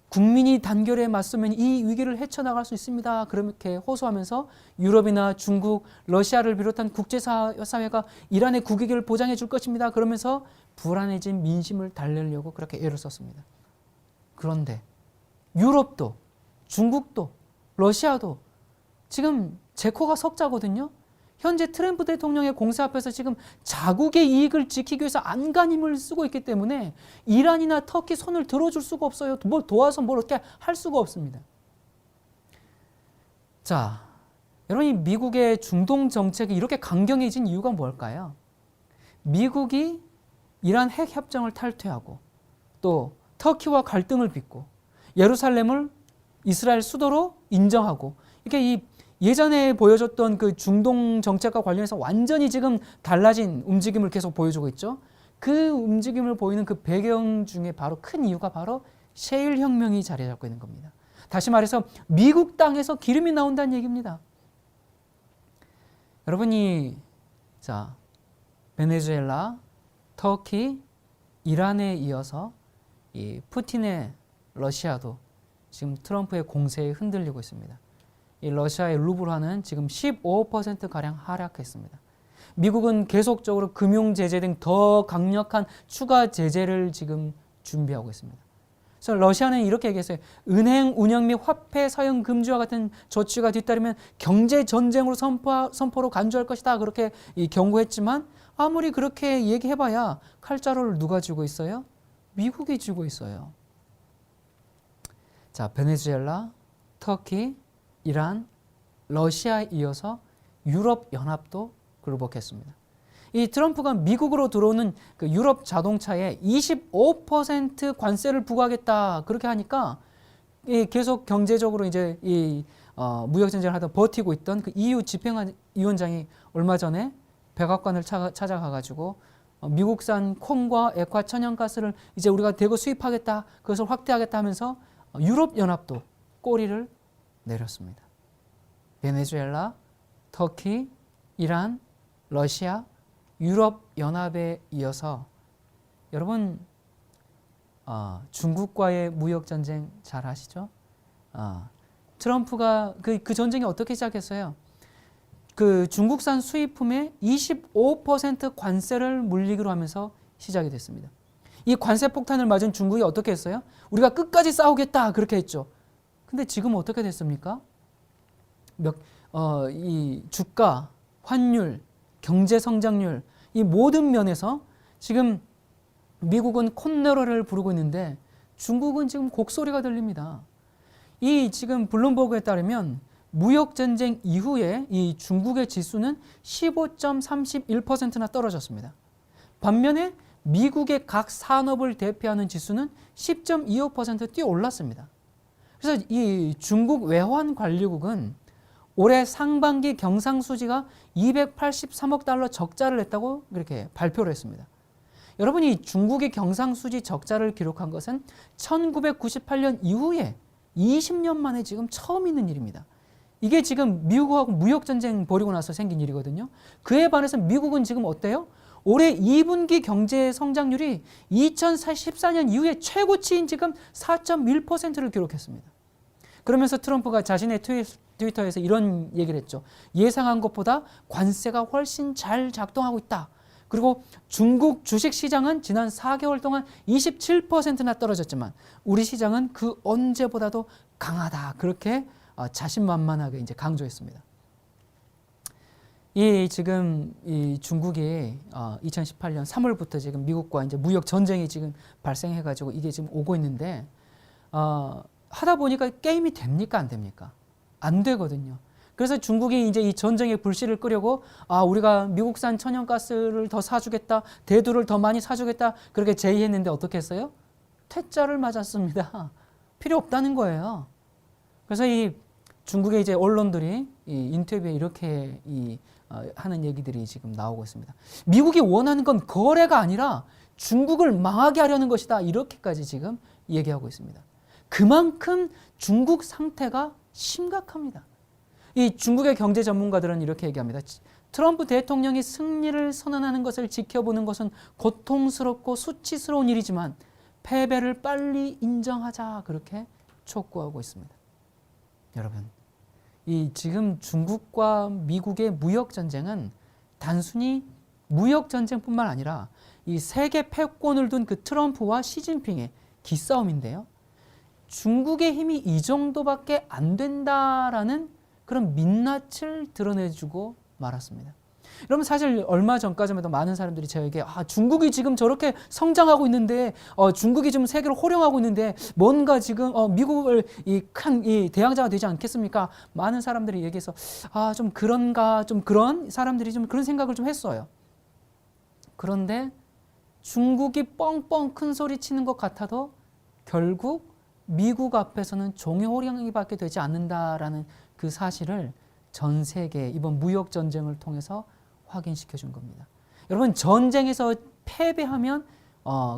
국민이 단결에 맞서면 이 위기를 헤쳐나갈 수 있습니다. 그렇게 호소하면서 유럽이나 중국, 러시아를 비롯한 국제사회가 이란의 국익을 보장해 줄 것입니다. 그러면서 불안해진 민심을 달래려고 그렇게 애를 썼습니다. 그런데 유럽도, 중국도, 러시아도 지금 제코가 석자거든요. 현재 트럼프 대통령의 공세 앞에서 지금 자국의 이익을 지키기 위해서 안간힘을 쓰고 있기 때문에 이란이나 터키 손을 들어줄 수가 없어요. 뭘 도와서 뭘 어떻게 할 수가 없습니다. 자, 여러분, 이 미국의 중동 정책이 이렇게 강경해진 이유가 뭘까요? 미국이 이란 핵 협정을 탈퇴하고 또 터키와 갈등을 빚고 예루살렘을 이스라엘 수도로 인정하고 이렇게 예전에 보여줬던 그 중동 정책과 관련해서 완전히 지금 달라진 움직임을 계속 보여주고 있죠. 그 움직임을 보이는 그 배경 중에 바로 큰 이유가 바로 셰일 혁명이 자리 잡고 있는 겁니다. 다시 말해서 미국 땅에서 기름이 나온다는 얘기입니다. 여러분이 자 베네수엘라, 터키, 이란에 이어서 이 푸틴의 러시아도 지금 트럼프의 공세에 흔들리고 있습니다. 이 러시아의 루블화는 지금 15%가량 하락했습니다. 미국은 계속적으로 금융 제재 등 더 강력한 추가 제재를 지금 준비하고 있습니다. 그래서 러시아는 이렇게 얘기했어요. 은행 운영 및 화폐 사용 금지와 같은 조치가 뒤따르면 경제 전쟁으로 선포로 간주할 것이다. 그렇게 경고했지만 아무리 그렇게 얘기해봐야 칼자루를 누가 쥐고 있어요? 미국이 쥐고 있어요. 자, 베네수엘라, 터키, 이란, 러시아에 이어서 유럽 연합도 굴복했습니다. 이 트럼프가 미국으로 들어오는 그 유럽 자동차에 25% 관세를 부과하겠다 그렇게 하니까 계속 경제적으로 이제 무역 전쟁을 하다 버티고 있던 그 EU 집행위원장이 얼마 전에 백악관을 찾아가가지고 미국산 콩과 액화 천연가스를 이제 우리가 대거 수입하겠다, 그것을 확대하겠다 하면서 유럽 연합도 꼬리를 내렸습니다. 베네수엘라, 터키, 이란, 러시아, 유럽 연합에 이어서 여러분 중국과의 무역 전쟁 잘 아시죠? 트럼프가 그 전쟁이 어떻게 시작했어요? 그 중국산 수입품에 25% 관세를 물리기로 하면서 시작이 됐습니다. 이 관세 폭탄을 맞은 중국이 어떻게 했어요? 우리가 끝까지 싸우겠다 그렇게 했죠. 근데 지금 어떻게 됐습니까? 이 주가, 환율, 경제 성장률 이 모든 면에서 지금 미국은 콧노래를 부르고 있는데 중국은 지금 곡소리가 들립니다. 이 지금 블룸버그에 따르면 무역 전쟁 이후에 이 중국의 지수는 15.31%나 떨어졌습니다. 반면에 미국의 각 산업을 대표하는 지수는 10.25% 뛰어 올랐습니다. 그래서 이 중국 외환관리국은 올해 상반기 경상수지가 283억 달러 적자를 냈다고 그렇게 발표를 했습니다. 여러분이 중국이 경상수지 적자를 기록한 것은 1998년 이후에 20년 만에 지금 처음 있는 일입니다. 이게 지금 미국하고 무역전쟁 벌이고 나서 생긴 일이거든요. 그에 반해서 미국은 지금 어때요? 올해 2분기 경제 성장률이 2014년 이후에 최고치인 지금 4.1%를 기록했습니다. 그러면서 트럼프가 자신의 트위터에서 이런 얘기를 했죠. 예상한 것보다 관세가 훨씬 잘 작동하고 있다. 그리고 중국 주식시장은 지난 4개월 동안 27%나 떨어졌지만 우리 시장은 그 언제보다도 강하다. 그렇게 자신만만하게 이제 강조했습니다. 지금 이 중국이 2018년 3월부터 지금 미국과 이제 무역 전쟁이 지금 발생해가지고 이게 지금 오고 있는데 하다 보니까 게임이 됩니까 안 됩니까? 안 되거든요. 그래서 중국이 이제 이 전쟁의 불씨를 끄려고 우리가 미국산 천연가스를 더 사주겠다, 대두를 더 많이 사주겠다 그렇게 제의했는데 어떻게 했어요? 퇴짜를 맞았습니다. 필요 없다는 거예요. 그래서 이 중국의 이제 언론들이 이 인터뷰에 이렇게 하는 얘기들이 지금 나오고 있습니다. 미국이 원하는 건 거래가 아니라 중국을 망하게 하려는 것이다. 이렇게까지 지금 얘기하고 있습니다. 그만큼 중국 상태가 심각합니다. 이 중국의 경제 전문가들은 이렇게 얘기합니다. 트럼프 대통령이 승리를 선언하는 것을 지켜보는 것은 고통스럽고 수치스러운 일이지만 패배를 빨리 인정하자 그렇게 촉구하고 있습니다. 여러분, 이 지금 중국과 미국의 무역 전쟁은 단순히 무역 전쟁뿐만 아니라 이 세계 패권을 둔 그 트럼프와 시진핑의 기싸움인데요. 중국의 힘이 이 정도밖에 안 된다라는 그런 민낯을 드러내주고 말았습니다. 여러분 사실 얼마 전까지만 해도 많은 사람들이 저에게 중국이 지금 저렇게 성장하고 있는데 중국이 지금 세계를 호령하고 있는데 뭔가 지금 미국을 큰 대항자가 되지 않겠습니까? 많은 사람들이 얘기해서 좀 그런가 좀 그런 사람들이 좀 그런 생각을 좀 했어요. 그런데 중국이 뻥뻥 큰 소리 치는 것 같아도 결국 미국 앞에서는 종이 호령이밖에 되지 않는다라는 그 사실을 전 세계 이번 무역 전쟁을 통해서 확인시켜 준 겁니다. 여러분, 전쟁에서 패배하면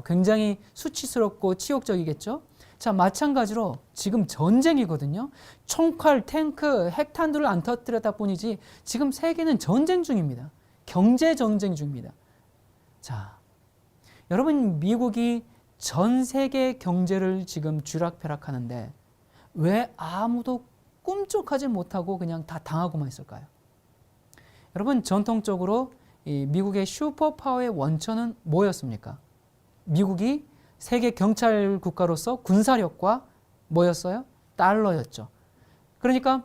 굉장히 수치스럽고 치욕적이겠죠. 자, 마찬가지로 지금 전쟁이거든요. 총칼, 탱크, 핵탄두를 안 터뜨렸다 뿐이지 지금 세계는 전쟁 중입니다. 경제 전쟁 중입니다. 자, 여러분, 미국이 전 세계 경제를 지금 쥐락펴락하는데 왜 아무도 꿈쩍하지 못하고 그냥 다 당하고만 있을까요? 여러분, 전통적으로 이 미국의 슈퍼파워의 원천은 뭐였습니까? 미국이 세계 경찰 국가로서 군사력과 뭐였어요? 달러였죠. 그러니까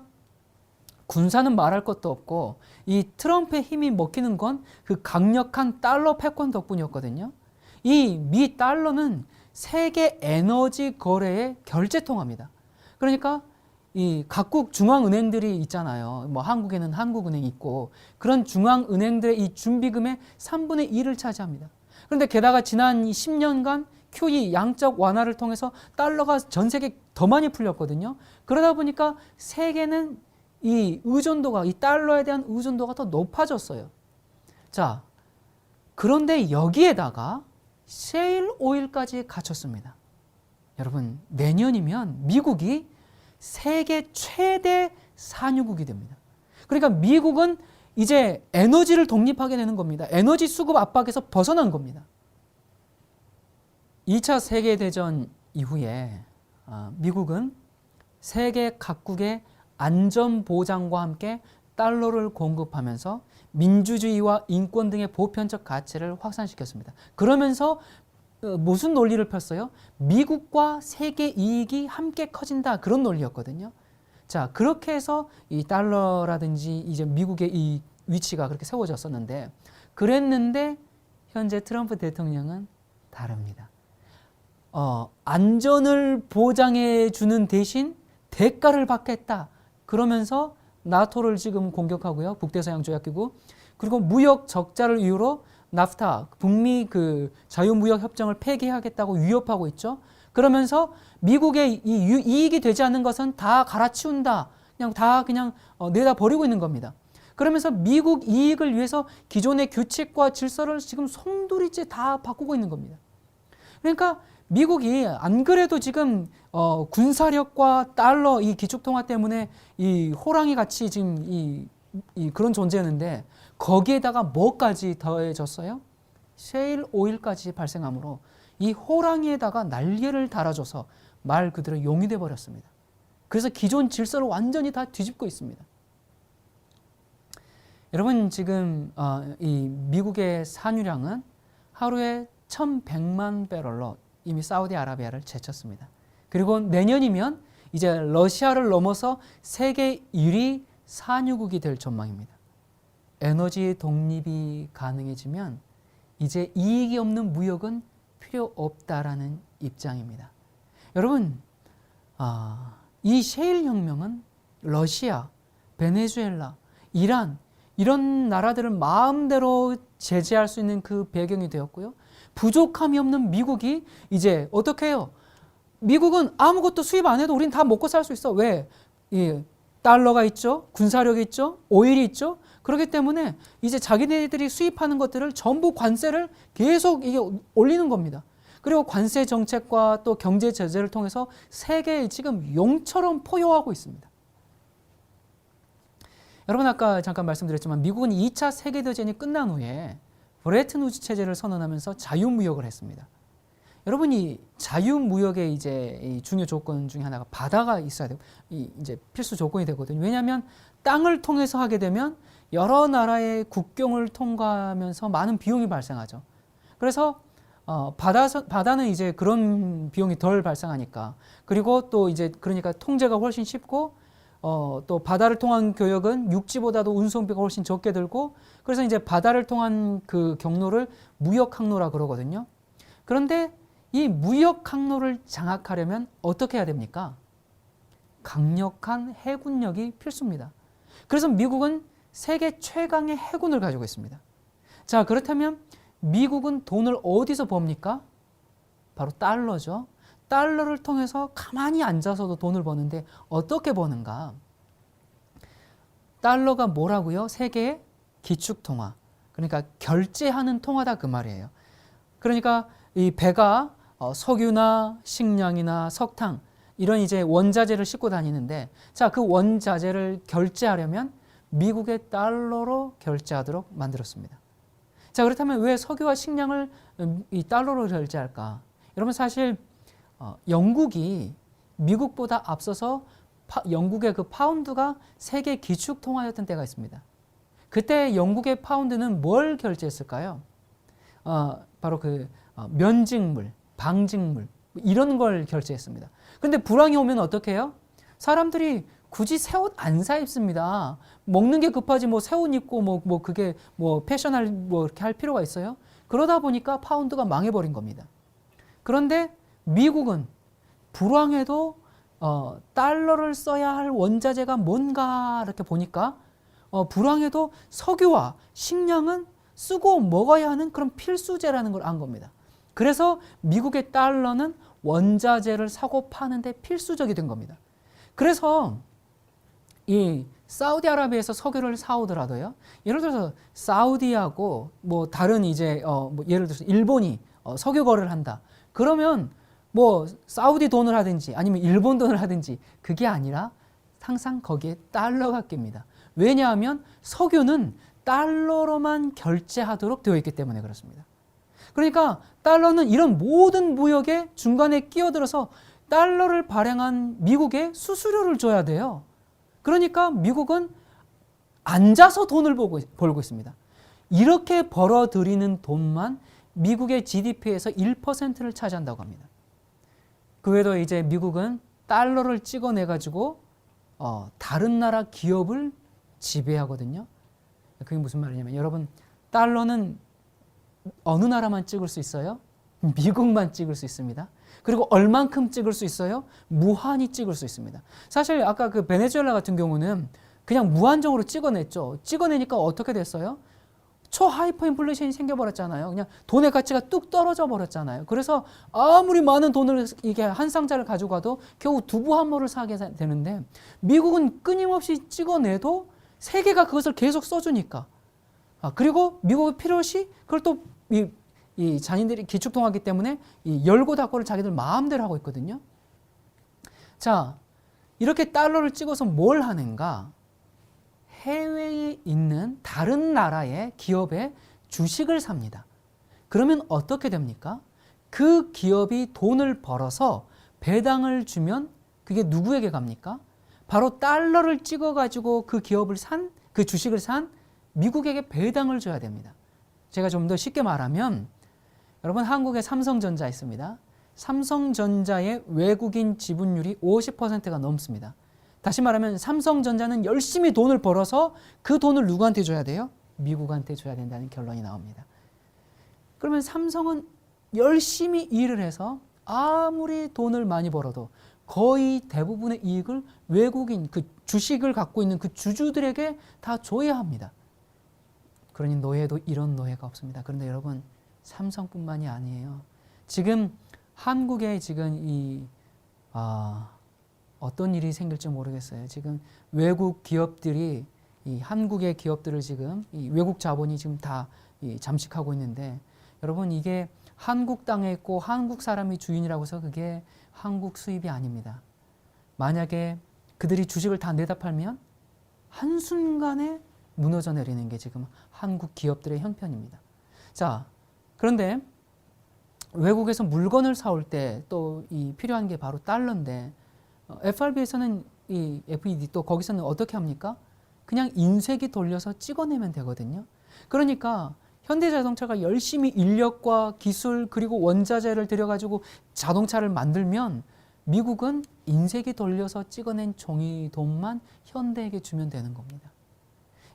군사는 말할 것도 없고 이 트럼프의 힘이 먹히는 건 그 강력한 달러 패권 덕분이었거든요. 이 미 달러는 세계 에너지 거래의 결제통화입니다. 그러니까 이 각국 중앙은행들이 있잖아요. 뭐 한국에는 한국은행이 있고 그런 중앙은행들의 이 준비금의 3분의 1을 차지합니다. 그런데 게다가 지난 10년간 QE 양적 완화를 통해서 달러가 전 세계 더 많이 풀렸거든요. 그러다 보니까 세계는 이 의존도가, 이 달러에 대한 의존도가 더 높아졌어요. 자, 그런데 여기에다가 셰일 오일까지 갖췄습니다. 여러분, 내년이면 미국이 세계 최대 산유국이 됩니다. 그러니까 미국은 이제 에너지를 독립하게 되는 겁니다. 에너지 수급 압박에서 벗어난 겁니다. 2차 세계대전 이후에 미국은 세계 각국의 안전보장과 함께 달러를 공급하면서 민주주의와 인권 등의 보편적 가치를 확산시켰습니다. 그러면서 무슨 논리를 폈어요? 미국과 세계 이익이 함께 커진다, 그런 논리였거든요. 자, 그렇게 해서 이 달러라든지 이제 미국의 이 위치가 그렇게 세워졌었는데, 그랬는데 현재 트럼프 대통령은 다릅니다. 안전을 보장해 주는 대신 대가를 받겠다. 그러면서 나토를 지금 공격하고요. 북대서양 조약기구. 그리고 무역 적자를 이유로 나프타, 북미 그 자유무역 협정을 폐기하겠다고 위협하고 있죠. 그러면서 미국의 이 이익이 되지 않는 것은 다 갈아치운다. 그냥 내다 버리고 있는 겁니다. 그러면서 미국 이익을 위해서 기존의 규칙과 질서를 지금 송두리째 다 바꾸고 있는 겁니다. 그러니까 미국이 안 그래도 지금 군사력과 달러 이 기축통화 때문에 이 호랑이 같이 지금 이 그런 존재였는데 거기에다가 뭐까지 더해졌어요? 셰일 오일까지 발생하므로 이 호랑이에다가 날개를 달아줘서 말 그대로 용이 돼 버렸습니다. 그래서 기존 질서를 완전히 다 뒤집고 있습니다. 여러분, 지금 이 미국의 산유량은 하루에 1,100만 배럴로 이미 사우디아라비아를 제쳤습니다. 그리고 내년이면 이제 러시아를 넘어서 세계 1위 산유국이 될 전망입니다. 에너지 독립이 가능해지면 이제 이익이 없는 무역은 필요 없다라는 입장입니다. 여러분, 이 셰일 혁명은 러시아, 베네수엘라, 이란 이런 나라들을 마음대로 제재할 수 있는 그 배경이 되었고요. 부족함이 없는 미국이 이제 어떻게 해요? 미국은 아무것도 수입 안 해도 우린 다 먹고 살 수 있어. 왜? 달러가 있죠. 군사력이 있죠. 오일이 있죠. 그렇기 때문에 이제 자기네들이 수입하는 것들을 전부 관세를 계속 이게 올리는 겁니다. 그리고 관세 정책과 또 경제 제재를 통해서 세계에 지금 용처럼 포효하고 있습니다. 여러분, 아까 잠깐 말씀드렸지만 미국은 2차 세계대전이 끝난 후에 브레튼 우즈 체제를 선언하면서 자유무역을 했습니다. 여러분이 자유무역의 이제 이 중요 조건 중에 하나가 바다가 있어야 되고 이제 필수 조건이 되거든요. 왜냐하면 땅을 통해서 하게 되면 여러 나라의 국경을 통과하면서 많은 비용이 발생하죠. 그래서 바다는 이제 그런 비용이 덜 발생하니까, 그리고 또 이제 그러니까 통제가 훨씬 쉽고 또 바다를 통한 교역은 육지보다도 운송비가 훨씬 적게 들고, 그래서 이제 바다를 통한 그 경로를 무역 항로라 그러거든요. 그런데 이 무역 항로를 장악하려면 어떻게 해야 됩니까? 강력한 해군력이 필수입니다. 그래서 미국은 세계 최강의 해군을 가지고 있습니다. 자, 그렇다면 미국은 돈을 어디서 법니까? 바로 달러죠. 달러를 통해서 가만히 앉아서도 돈을 버는데 어떻게 버는가? 달러가 뭐라고요? 세계의 기축통화. 그러니까 결제하는 통화다 그 말이에요. 그러니까 이 배가 석유나 식량이나 석탄 이런 이제 원자재를 싣고 다니는데 자, 그 원자재를 결제하려면 미국의 달러로 결제하도록 만들었습니다. 자, 그렇다면 왜 석유와 식량을 이 달러로 결제할까? 여러분 사실 영국이 미국보다 앞서서 영국의 그 파운드가 세계 기축 통화였던 때가 있습니다. 그때 영국의 파운드는 뭘 결제했을까요? 바로 그 면직물, 방직물 이런 걸 결제했습니다. 그런데 불황이 오면 어떻게 해요? 사람들이 굳이 새 옷 안 사 입습니다. 먹는 게 급하지 뭐 새 옷 입고 뭐 그게 뭐 패션할 뭐 이렇게 할 필요가 있어요? 그러다 보니까 파운드가 망해버린 겁니다. 그런데 미국은 불황에도 달러를 써야 할 원자재가 뭔가 이렇게 보니까 불황에도 석유와 식량은 쓰고 먹어야 하는 그런 필수재라는 걸 안 겁니다. 그래서 미국의 달러는 원자재를 사고 파는데 필수적이 된 겁니다. 그래서 이 사우디아라비아에서 석유를 사오더라도요. 예를 들어서 사우디하고 뭐 다른 이제 뭐 예를 들어서 일본이 석유 거래를 한다. 그러면 뭐 사우디 돈을 하든지 아니면 일본 돈을 하든지 그게 아니라 항상 거기에 달러가 낍니다. 왜냐하면 석유는 달러로만 결제하도록 되어 있기 때문에 그렇습니다. 그러니까 달러는 이런 모든 무역의 중간에 끼어들어서 달러를 발행한 미국에 수수료를 줘야 돼요. 그러니까 미국은 앉아서 돈을 벌고 있습니다. 이렇게 벌어들이는 돈만 미국의 GDP에서 1%를 차지한다고 합니다. 그 외에도 이제 미국은 달러를 찍어내가지고 다른 나라 기업을 지배하거든요. 그게 무슨 말이냐면 여러분 달러는 어느 나라만 찍을 수 있어요? 미국만 찍을 수 있습니다. 그리고 얼만큼 찍을 수 있어요? 무한히 찍을 수 있습니다. 사실 아까 그 베네수엘라 같은 경우는 그냥 무한정으로 찍어냈죠. 찍어내니까 어떻게 됐어요? 초하이퍼 인플레이션이 생겨버렸잖아요. 그냥 돈의 가치가 뚝 떨어져 버렸잖아요. 그래서 아무리 많은 돈을 이게 한 상자를 가지고 가도 겨우 두부 한 모를 사게 되는데 미국은 끊임없이 찍어내도 세계가 그것을 계속 써주니까 그리고 미국이 필요시 그걸 또 이 자신들이 기축통화기 때문에 이 열고 닫고를 자기들 마음대로 하고 있거든요. 자, 이렇게 달러를 찍어서 뭘 하는가? 해외에 있는 다른 나라의 기업의 주식을 삽니다. 그러면 어떻게 됩니까? 그 기업이 돈을 벌어서 배당을 주면 그게 누구에게 갑니까? 바로 달러를 찍어가지고 그 기업을 그 주식을 산 미국에게 배당을 줘야 됩니다. 제가 좀 더 쉽게 말하면 여러분 한국에 삼성전자 있습니다. 삼성전자의 외국인 지분율이 50%가 넘습니다. 다시 말하면 삼성전자는 열심히 돈을 벌어서 그 돈을 누구한테 줘야 돼요? 미국한테 줘야 된다는 결론이 나옵니다. 그러면 삼성은 열심히 일을 해서 아무리 돈을 많이 벌어도 거의 대부분의 이익을 외국인 그 주식을 갖고 있는 그 주주들에게 다 줘야 합니다. 그러니 노예도 이런 노예가 없습니다. 그런데 여러분 삼성뿐만이 아니에요. 지금 한국에 지금 어떤 일이 생길지 모르겠어요. 지금 외국 기업들이 이 한국의 기업들을 지금 이 외국 자본이 지금 다 잠식하고 있는데 여러분 이게 한국 땅에 있고 한국 사람이 주인이라고 해서 그게 한국 수입이 아닙니다. 만약에 그들이 주식을 다 내다 팔면 한순간에 무너져 내리는 게 지금 한국 기업들의 형편입니다. 자, 그런데 외국에서 물건을 사올 때 또 필요한 게 바로 달러인데 FRB에서는 이 FED 또 거기서는 어떻게 합니까? 그냥 인쇄기 돌려서 찍어내면 되거든요. 그러니까 현대자동차가 열심히 인력과 기술 그리고 원자재를 들여가지고 자동차를 만들면 미국은 인쇄기 돌려서 찍어낸 종이 돈만 현대에게 주면 되는 겁니다.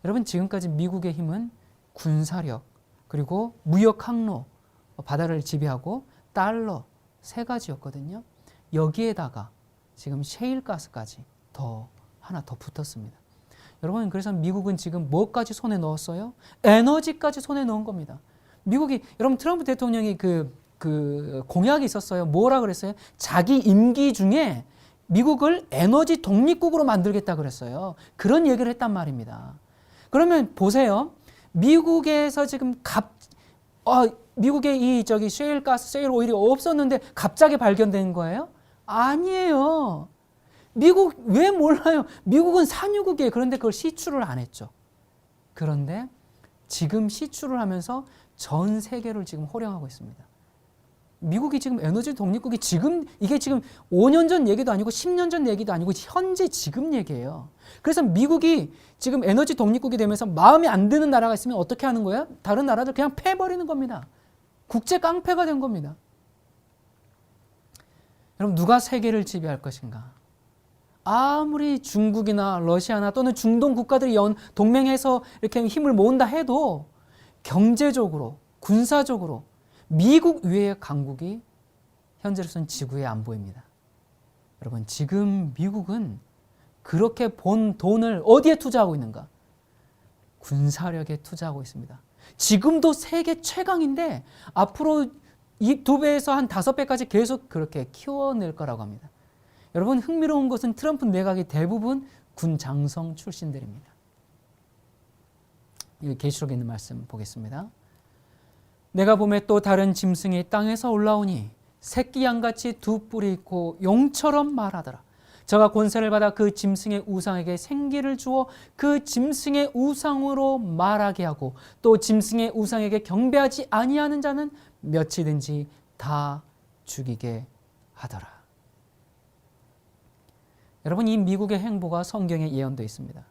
여러분 지금까지 미국의 힘은 군사력 그리고 무역 항로 바다를 지배하고 달러 세 가지였거든요. 여기에다가 지금 셰일가스까지 하나 더 붙었습니다. 여러분 그래서 미국은 지금 뭐까지 손에 넣었어요? 에너지까지 손에 넣은 겁니다. 미국이 여러분 트럼프 대통령이 그 공약이 있었어요. 뭐라 그랬어요? 자기 임기 중에 미국을 에너지 독립국으로 만들겠다 그랬어요. 그런 얘기를 했단 말입니다. 그러면 보세요. 미국에서 지금 미국의 이 셰일 가스, 셰일 오일이 없었는데 갑자기 발견된 거예요? 아니에요. 미국 왜 몰라요? 미국은 산유국이에요. 그런데 그걸 시추를 안 했죠. 그런데 지금 시추를 하면서 전 세계를 지금 호령하고 있습니다. 미국이 지금 에너지 독립국이 이게 지금 5년 전 얘기도 아니고 10년 전 얘기도 아니고 현재 지금 얘기예요. 그래서 미국이 지금 에너지 독립국이 되면서 마음에 안 드는 나라가 있으면 어떻게 하는 거예요? 다른 나라들 그냥 패버리는 겁니다. 국제 깡패가 된 겁니다. 여러분, 누가 세계를 지배할 것인가? 아무리 중국이나 러시아나 또는 중동 국가들이 동맹해서 이렇게 힘을 모은다 해도 경제적으로, 군사적으로 미국 외의 강국이 현재로서는 지구에 안 보입니다. 여러분, 지금 미국은 그렇게 본 돈을 어디에 투자하고 있는가? 군사력에 투자하고 있습니다. 지금도 세계 최강인데 앞으로 이 2배에서 한 5배까지 계속 그렇게 키워낼 거라고 합니다. 여러분, 흥미로운 것은 트럼프 내각이 대부분 군 장성 출신들입니다. 이 계시록에 있는 말씀 보겠습니다. 내가 보매 또 다른 짐승이 땅에서 올라오니 새끼 양같이 두 뿔이 있고 용처럼 말하더라. 저가 권세를 받아 그 짐승의 우상에게 생기를 주어 그 짐승의 우상으로 말하게 하고 또 짐승의 우상에게 경배하지 아니하는 자는 몇이든지 다 죽이게 하더라. 여러분, 이 미국의 행보가 성경에 예언되어 있습니다.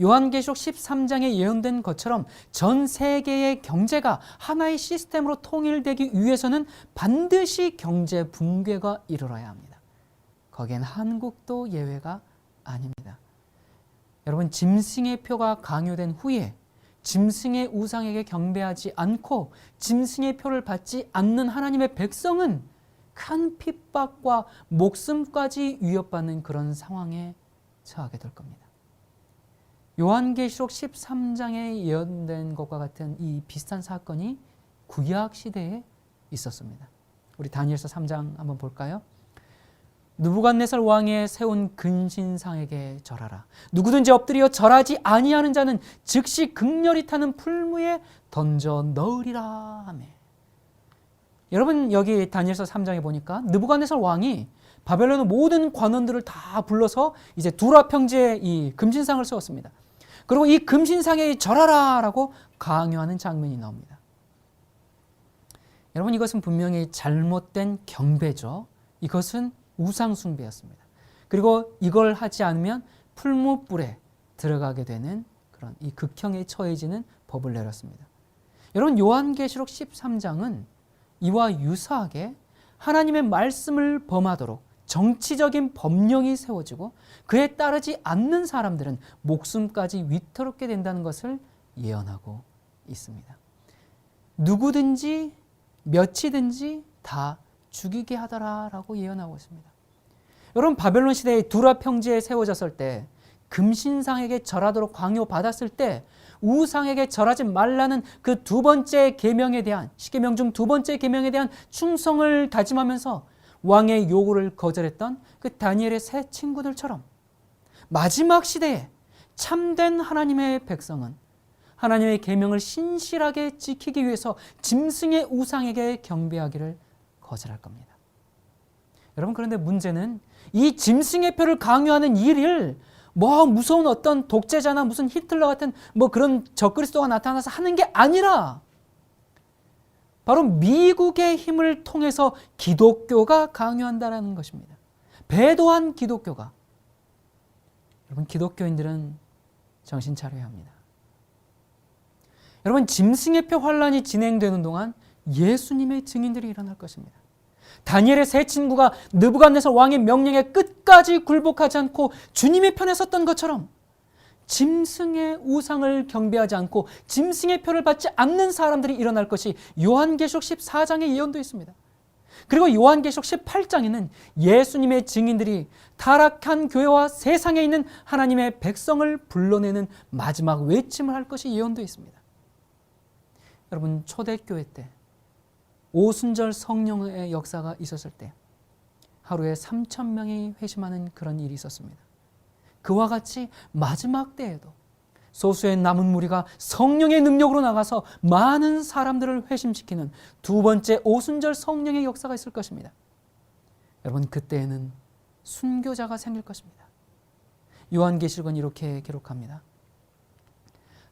요한계시록 13장에 예언된 것처럼 전 세계의 경제가 하나의 시스템으로 통일되기 위해서는 반드시 경제 붕괴가 일어나야 합니다. 거기엔 한국도 예외가 아닙니다. 여러분, 짐승의 표가 강요된 후에 짐승의 우상에게 경배하지 않고 짐승의 표를 받지 않는 하나님의 백성은 큰 핍박과 목숨까지 위협받는 그런 상황에 처하게 될 겁니다. 요한계시록 13장에 예언된 것과 같은 이 비슷한 사건이 구약 시대에 있었습니다. 우리 다니엘서 3장 한번 볼까요? 느부갓네살 왕의 세운 근신상에게 절하라. 누구든지 엎드려 절하지 아니하는 자는 즉시 극렬히 타는 풀무에 던져 넣으리라 하며. 여러분, 여기 다니엘서 3장에 보니까 느부갓네살 왕이 바벨론의 모든 관원들을 다 불러서 이제 두라 평지에 이 금신상을 세웠습니다. 그리고 이 금신상에 절하라 라고 강요하는 장면이 나옵니다. 여러분, 이것은 분명히 잘못된 경배죠. 이것은 우상 숭배였습니다. 그리고 이걸 하지 않으면 풀무불에 들어가게 되는 그런 이 극형에 처해지는 법을 내렸습니다. 여러분, 요한계시록 13장은 이와 유사하게 하나님의 말씀을 범하도록 정치적인 법령이 세워지고 그에 따르지 않는 사람들은 목숨까지 위태롭게 된다는 것을 예언하고 있습니다. 누구든지 몇이든지 다 죽이게 하더라라고 예언하고 있습니다. 여러분, 바벨론 시대의 두라 평지에 세워졌을 때 금신상에게 절하도록 강요받았을 때 우상에게 절하지 말라는 그 두 번째 계명에 대한, 10계명 중 두 번째 계명에 대한 충성을 다짐하면서 왕의 요구를 거절했던 그 다니엘의 세 친구들처럼 마지막 시대에 참된 하나님의 백성은 하나님의 계명을 신실하게 지키기 위해서 짐승의 우상에게 경배하기를 거절할 겁니다. 여러분, 그런데 문제는 이 짐승의 표를 강요하는 일을 무서운 어떤 독재자나 무슨 히틀러 같은 그런 적그리스도가 나타나서 하는 게 아니라 바로 미국의 힘을 통해서 기독교가 강요한다는 것입니다. 배도한 기독교가. 여러분, 기독교인들은 정신 차려야 합니다. 여러분, 짐승의 표 환란이 진행되는 동안 예수님의 증인들이 일어날 것입니다. 다니엘의 세 친구가 느부갓네살 왕의 명령에 끝까지 굴복하지 않고 주님의 편에 섰던 것처럼 짐승의 우상을 경배하지 않고 짐승의 표를 받지 않는 사람들이 일어날 것이 요한계시록 14장에 예언되어 있습니다. 그리고 요한계시록 18장에는 예수님의 증인들이 타락한 교회와 세상에 있는 하나님의 백성을 불러내는 마지막 외침을 할 것이 예언되어 있습니다. 여러분, 초대교회 때 오순절 성령의 역사가 있었을 때 하루에 3,000명이 회심하는 그런 일이 있었습니다. 그와 같이 마지막 때에도 소수의 남은 무리가 성령의 능력으로 나가서 많은 사람들을 회심시키는 두 번째 오순절 성령의 역사가 있을 것입니다. 여러분, 그때에는 순교자가 생길 것입니다. 요한계시록은 이렇게 기록합니다.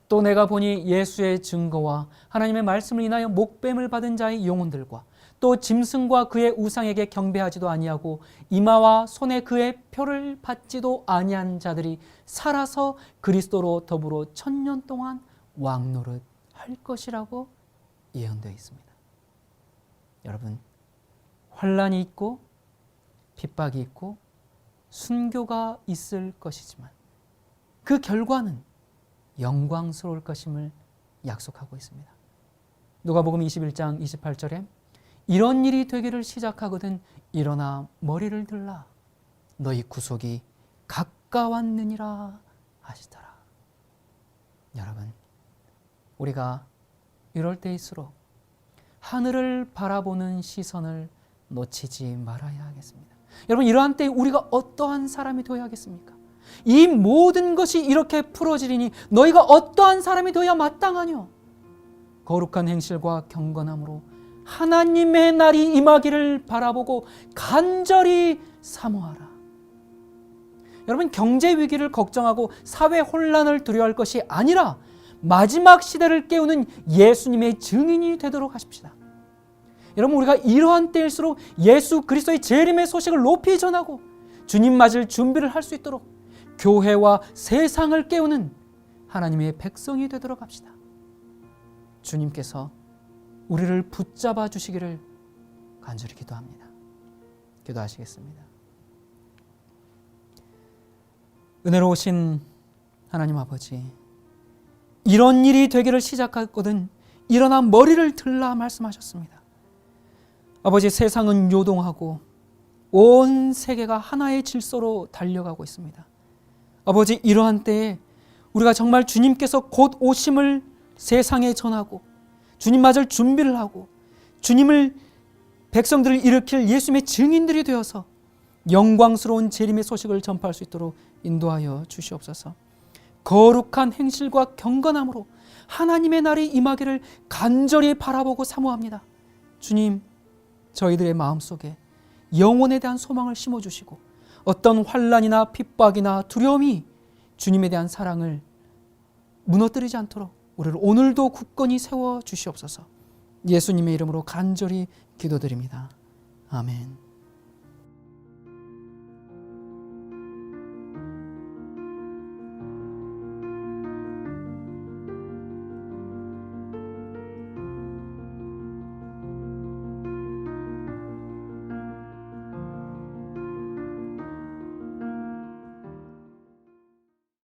또 내가 보니 예수의 증거와 하나님의 말씀을 인하여 목뱀을 받은 자의 영혼들과 또 짐승과 그의 우상에게 경배하지도 아니하고 이마와 손에 그의 표를 받지도 아니한 자들이 살아서 그리스도로 더불어 1000년 동안 왕노릇 할 것이라고 예언되어 있습니다. 여러분, 환난이 있고 핍박이 있고 순교가 있을 것이지만 그 결과는 영광스러울 것임을 약속하고 있습니다. 누가복음 21장 28절에 이런 일이 되기를 시작하거든 일어나 머리를 들라 너희 구속이 가까웠느니라 하시더라. 여러분, 우리가 이럴 때일수록 하늘을 바라보는 시선을 놓치지 말아야 하겠습니다. 여러분, 이러한 때 우리가 어떠한 사람이 되어야 하겠습니까? 이 모든 것이 이렇게 풀어지리니 너희가 어떠한 사람이 되어야 마땅하뇨? 거룩한 행실과 경건함으로 하나님의 날이 임하기를 바라보고 간절히 사모하라. 여러분, 경제 위기를 걱정하고 사회 혼란을 두려워할 것이 아니라 마지막 시대를 깨우는 예수님의 증인이 되도록 하십시다. 여러분, 우리가 이러한 때일수록 예수 그리스도의 재림의 소식을 높이 전하고 주님 맞을 준비를 할 수 있도록 교회와 세상을 깨우는 하나님의 백성이 되도록 합시다. 주님께서 우리를 붙잡아 주시기를 간절히 기도합니다. 기도하시겠습니다. 은혜로우신 하나님 아버지, 이런 일이 되기를 시작하거든 일어나 머리를 들라 말씀하셨습니다. 아버지, 세상은 요동하고 온 세계가 하나의 질서로 달려가고 있습니다. 아버지, 이러한 때에 우리가 정말 주님께서 곧 오심을 세상에 전하고 주님 맞을 준비를 하고 주님을 백성들을 일으킬 예수님의 증인들이 되어서 영광스러운 재림의 소식을 전파할 수 있도록 인도하여 주시옵소서. 거룩한 행실과 경건함으로 하나님의 날이 임하기를 간절히 바라보고 사모합니다. 주님, 저희들의 마음속에 영혼에 대한 소망을 심어주시고 어떤 환난이나 핍박이나 두려움이 주님에 대한 사랑을 무너뜨리지 않도록 우리를 오늘도 굳건히 세워주시옵소서. 예수님의 이름으로 간절히 기도드립니다. 아멘.